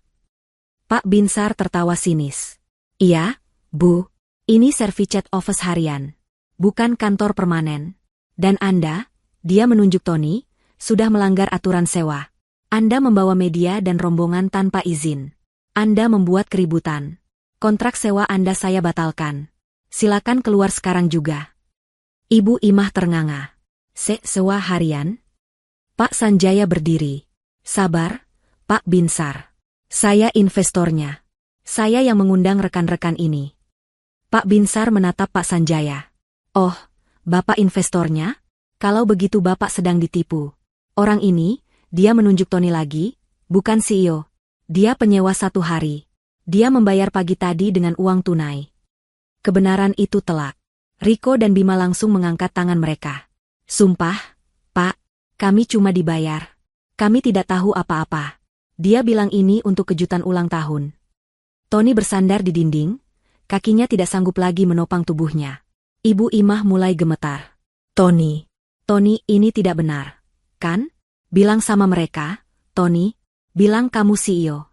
Pak Binsar tertawa sinis. Iya, Bu. Ini servicet office harian. Bukan kantor permanen. Dan Anda, dia menunjuk Tony, sudah melanggar aturan sewa. Anda membawa media dan rombongan tanpa izin. Anda membuat keributan. Kontrak sewa Anda saya batalkan. Silakan keluar sekarang juga. Ibu Imah ternganga. Sewa harian? Pak Sanjaya berdiri. Sabar, Pak Binsar. Saya investornya. Saya yang mengundang rekan-rekan ini. Pak Binsar menatap Pak Sanjaya. Oh, Bapak investornya? Kalau begitu Bapak sedang ditipu. Orang ini, dia menunjuk Tony lagi, bukan CEO. Dia penyewa 1 hari. Dia membayar pagi tadi dengan uang tunai. Kebenaran itu telak. Riko dan Bima langsung mengangkat tangan mereka. Sumpah, Pak, kami cuma dibayar. Kami tidak tahu apa-apa. Dia bilang ini untuk kejutan ulang tahun. Tony bersandar di dinding, kakinya tidak sanggup lagi menopang tubuhnya. Ibu Imah mulai gemetar. Tony, ini tidak benar, kan? Bilang sama mereka, Tony, bilang kamu CEO.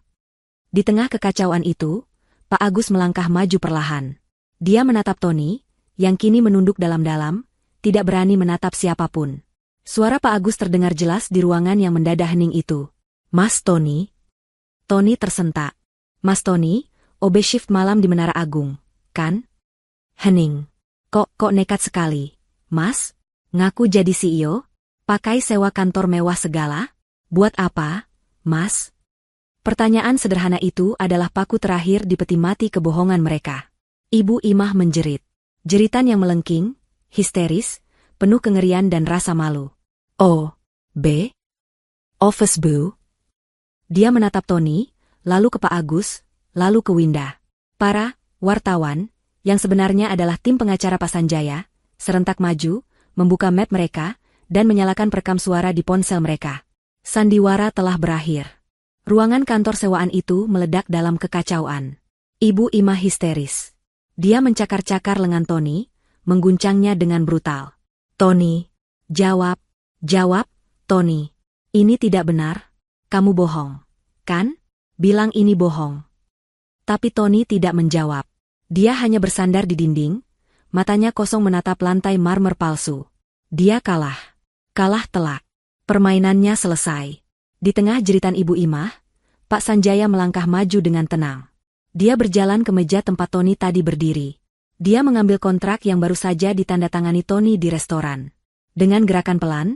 Di tengah kekacauan itu, Pak Agus melangkah maju perlahan. Dia menatap Tony, yang kini menunduk dalam-dalam, tidak berani menatap siapapun. Suara Pak Agus terdengar jelas di ruangan yang mendadak hening itu. Mas Tony? Tony tersentak. Mas Tony, OB shift malam di Menara Agung, kan? Hening. Kok nekat sekali, Mas? Ngaku jadi CEO? Pakai sewa kantor mewah segala? Buat apa, Mas? Pertanyaan sederhana itu adalah paku terakhir di peti mati kebohongan mereka. Ibu Imah menjerit. Jeritan yang melengking, histeris, penuh kengerian dan rasa malu. Oh, B? Office Bu? Dia menatap Tony, lalu ke Pak Agus, lalu ke Winda. Para wartawan, yang sebenarnya adalah tim pengacara Pak Sanjaya, serentak maju, membuka map mereka, dan menyalakan perekam suara di ponsel mereka. Sandiwara telah berakhir. Ruangan kantor sewaan itu meledak dalam kekacauan. Ibu Imah histeris. Dia mencakar-cakar lengan Tony, mengguncangnya dengan brutal. Tony, jawab, Tony. Ini tidak benar, kamu bohong, kan? Bilang ini bohong. Tapi Tony tidak menjawab. Dia hanya bersandar di dinding, matanya kosong menatap lantai marmer palsu. Dia kalah. Kalah telak. Permainannya selesai. Di tengah jeritan Ibu Imah, Pak Sanjaya melangkah maju dengan tenang. Dia berjalan ke meja tempat Tony tadi berdiri. Dia mengambil kontrak yang baru saja ditandatangani Tony di restoran. Dengan gerakan pelan,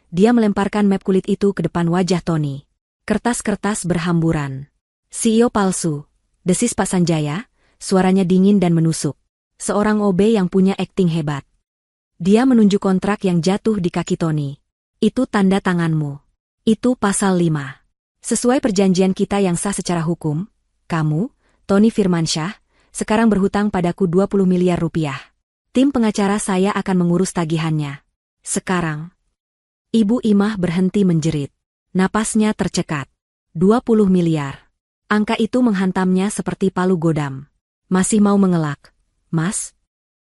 dia melemparkan map kulit itu ke depan wajah Tony. Kertas-kertas berhamburan. CEO palsu, desis Pak Sanjaya, suaranya dingin dan menusuk. Seorang OB yang punya akting hebat. Dia menunjuk kontrak yang jatuh di kaki Tony. Itu tanda tanganmu. Itu pasal 5. Sesuai perjanjian kita yang sah secara hukum, kamu, Tony Firmansyah, sekarang berhutang padaku 20 miliar rupiah. Tim pengacara saya akan mengurus tagihannya. Sekarang. Ibu Imah berhenti menjerit. Napasnya tercekat. 20 miliar. Angka itu menghantamnya seperti palu godam. Masih mau mengelak, Mas?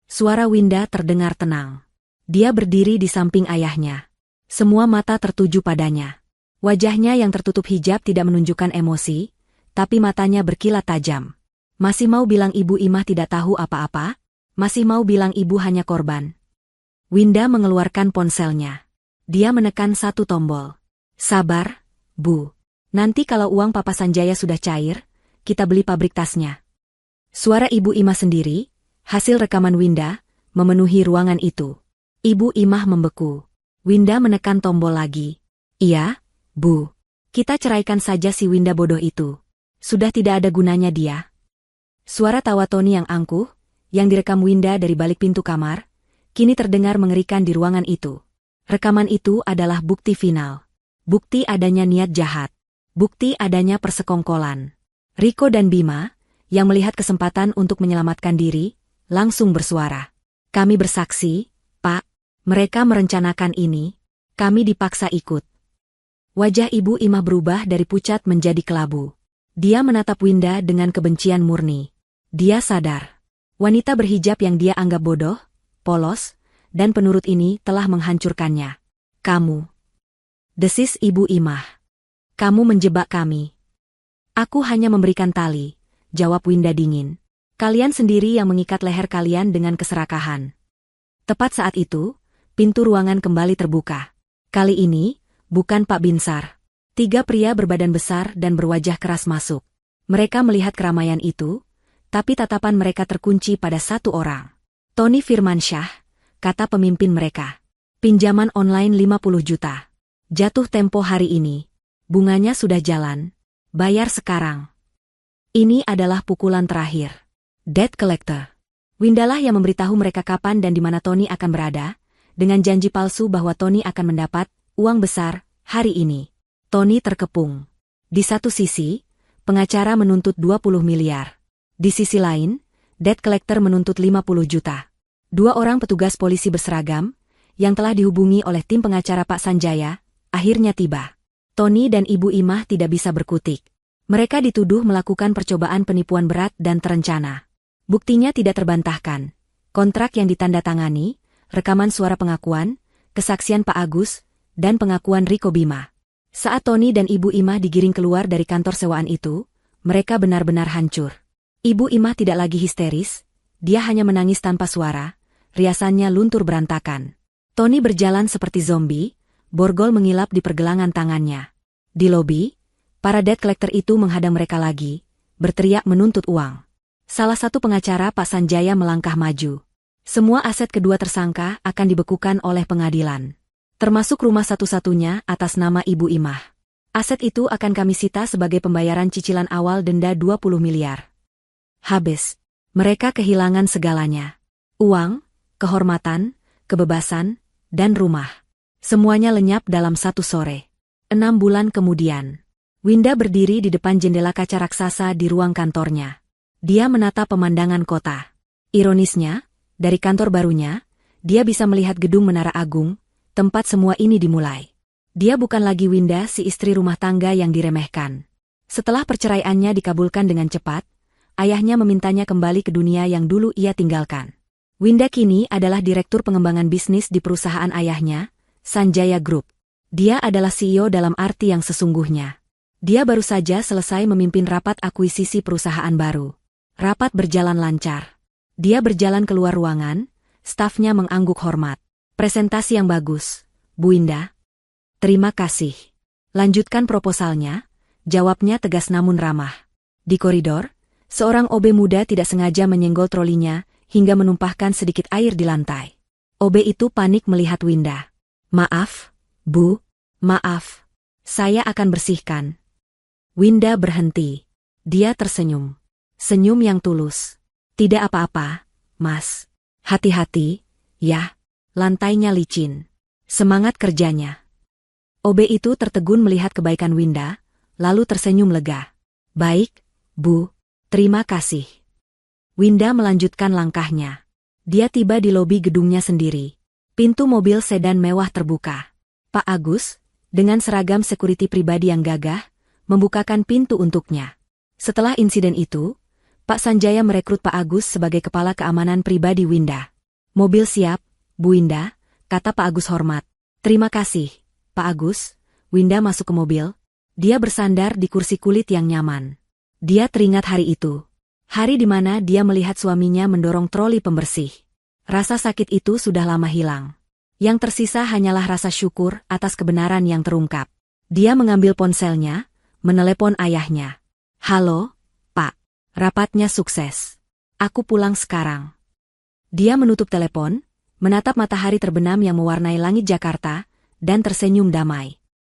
Suara Winda terdengar tenang. Dia berdiri di samping ayahnya. Semua mata tertuju padanya. Wajahnya yang tertutup hijab tidak menunjukkan emosi, tapi matanya berkilat tajam. Masih mau bilang Ibu Imah tidak tahu apa-apa? Masih mau bilang ibu hanya korban? Winda mengeluarkan ponselnya. Dia menekan satu tombol. Sabar, Bu. Nanti kalau uang Papa Sanjaya sudah cair, kita beli pabrik tasnya. Suara Ibu Imah sendiri, hasil rekaman Winda, memenuhi ruangan itu. Ibu Imah membeku. Winda menekan tombol lagi. Iya, Bu. Kita ceraikan saja si Winda bodoh itu. Sudah tidak ada gunanya dia. Suara tawa Tony yang angkuh, yang direkam Winda dari balik pintu kamar, kini terdengar mengerikan di ruangan itu. Rekaman itu adalah bukti final. Bukti adanya niat jahat. Bukti adanya persekongkolan. Riko dan Bima, yang melihat kesempatan untuk menyelamatkan diri, langsung bersuara. Kami bersaksi, Pak. Mereka merencanakan ini. Kami dipaksa ikut. Wajah Ibu Imah berubah dari pucat menjadi kelabu. Dia menatap Winda dengan kebencian murni. Dia sadar. Wanita berhijab yang dia anggap bodoh, polos, dan penurut ini telah menghancurkannya. Kamu. Desis Ibu Imah. Kamu menjebak kami. Aku hanya memberikan tali, jawab Winda dingin. Kalian sendiri yang mengikat leher kalian dengan keserakahan. Tepat saat itu, pintu ruangan kembali terbuka. Kali ini, bukan Pak Binsar. 3 pria berbadan besar dan berwajah keras masuk. Mereka melihat keramaian itu, tapi tatapan mereka terkunci pada satu orang. Tony Firmansyah, kata pemimpin mereka. Pinjaman online 50 juta. Jatuh tempo hari ini. Bunganya sudah jalan. Bayar sekarang. Ini adalah pukulan terakhir. Debt collector. Windalah yang memberitahu mereka kapan dan di mana Tony akan berada, dengan janji palsu bahwa Tony akan mendapat uang besar hari ini. Tony terkepung. Di satu sisi, pengacara menuntut 20 miliar. Di sisi lain, debt collector menuntut 50 juta. 2 orang petugas polisi berseragam, yang telah dihubungi oleh tim pengacara Pak Sanjaya, akhirnya tiba. Tony dan Ibu Imah tidak bisa berkutik. Mereka dituduh melakukan percobaan penipuan berat dan terencana. Buktinya tidak terbantahkan. Kontrak yang ditandatangani, rekaman suara pengakuan, kesaksian Pak Agus, dan pengakuan Riko Bima. Saat Tony dan Ibu Imah digiring keluar dari kantor sewaan itu, mereka benar-benar hancur. Ibu Imah tidak lagi histeris, dia hanya menangis tanpa suara, riasannya luntur berantakan. Tony berjalan seperti zombie, borgol mengilap di pergelangan tangannya. Di lobi, para debt collector itu menghadang mereka lagi, berteriak menuntut uang. Salah satu pengacara Pak Sanjaya melangkah maju. Semua aset kedua tersangka akan dibekukan oleh pengadilan. Termasuk rumah satu-satunya atas nama Ibu Imah. Aset itu akan kami sita sebagai pembayaran cicilan awal denda 20 miliar. Habis. Mereka kehilangan segalanya. Uang, kehormatan, kebebasan, dan rumah. Semuanya lenyap dalam satu sore. 6 bulan kemudian. Winda berdiri di depan jendela kaca raksasa di ruang kantornya. Dia menatap pemandangan kota. Ironisnya, dari kantor barunya, dia bisa melihat gedung Menara Agung, tempat semua ini dimulai. Dia bukan lagi Winda si istri rumah tangga yang diremehkan. Setelah perceraiannya dikabulkan dengan cepat, ayahnya memintanya kembali ke dunia yang dulu ia tinggalkan. Winda kini adalah direktur pengembangan bisnis di perusahaan ayahnya, Sanjaya Group. Dia adalah CEO dalam arti yang sesungguhnya. Dia baru saja selesai memimpin rapat akuisisi perusahaan baru. Rapat berjalan lancar. Dia berjalan keluar ruangan, stafnya mengangguk hormat. Presentasi yang bagus, Bu Winda. Terima kasih. Lanjutkan proposalnya, jawabnya tegas namun ramah. Di koridor, seorang OB muda tidak sengaja menyenggol trolinya, hingga menumpahkan sedikit air di lantai. OB itu panik melihat Winda. Maaf, Bu, maaf. Saya akan bersihkan. Winda berhenti. Dia tersenyum. Senyum yang tulus. Tidak apa-apa, Mas. Hati-hati, ya. Lantainya licin. Semangat kerjanya. OB itu tertegun melihat kebaikan Winda, lalu tersenyum lega. Baik, Bu. Terima kasih. Winda melanjutkan langkahnya. Dia tiba di lobi gedungnya sendiri. Pintu mobil sedan mewah terbuka. Pak Agus, dengan seragam security pribadi yang gagah, membukakan pintu untuknya. Setelah insiden itu, Pak Sanjaya merekrut Pak Agus sebagai kepala keamanan pribadi Winda. Mobil siap, Bu Winda, kata Pak Agus hormat. Terima kasih, Pak Agus. Winda masuk ke mobil. Dia bersandar di kursi kulit yang nyaman. Dia teringat hari itu. Hari di mana dia melihat suaminya mendorong troli pembersih. Rasa sakit itu sudah lama hilang. Yang tersisa hanyalah rasa syukur atas kebenaran yang terungkap. Dia mengambil ponselnya, menelepon ayahnya. Halo, Pak. Rapatnya sukses. Aku pulang sekarang. Dia menutup telepon, menatap matahari terbenam yang mewarnai langit Jakarta, dan tersenyum damai.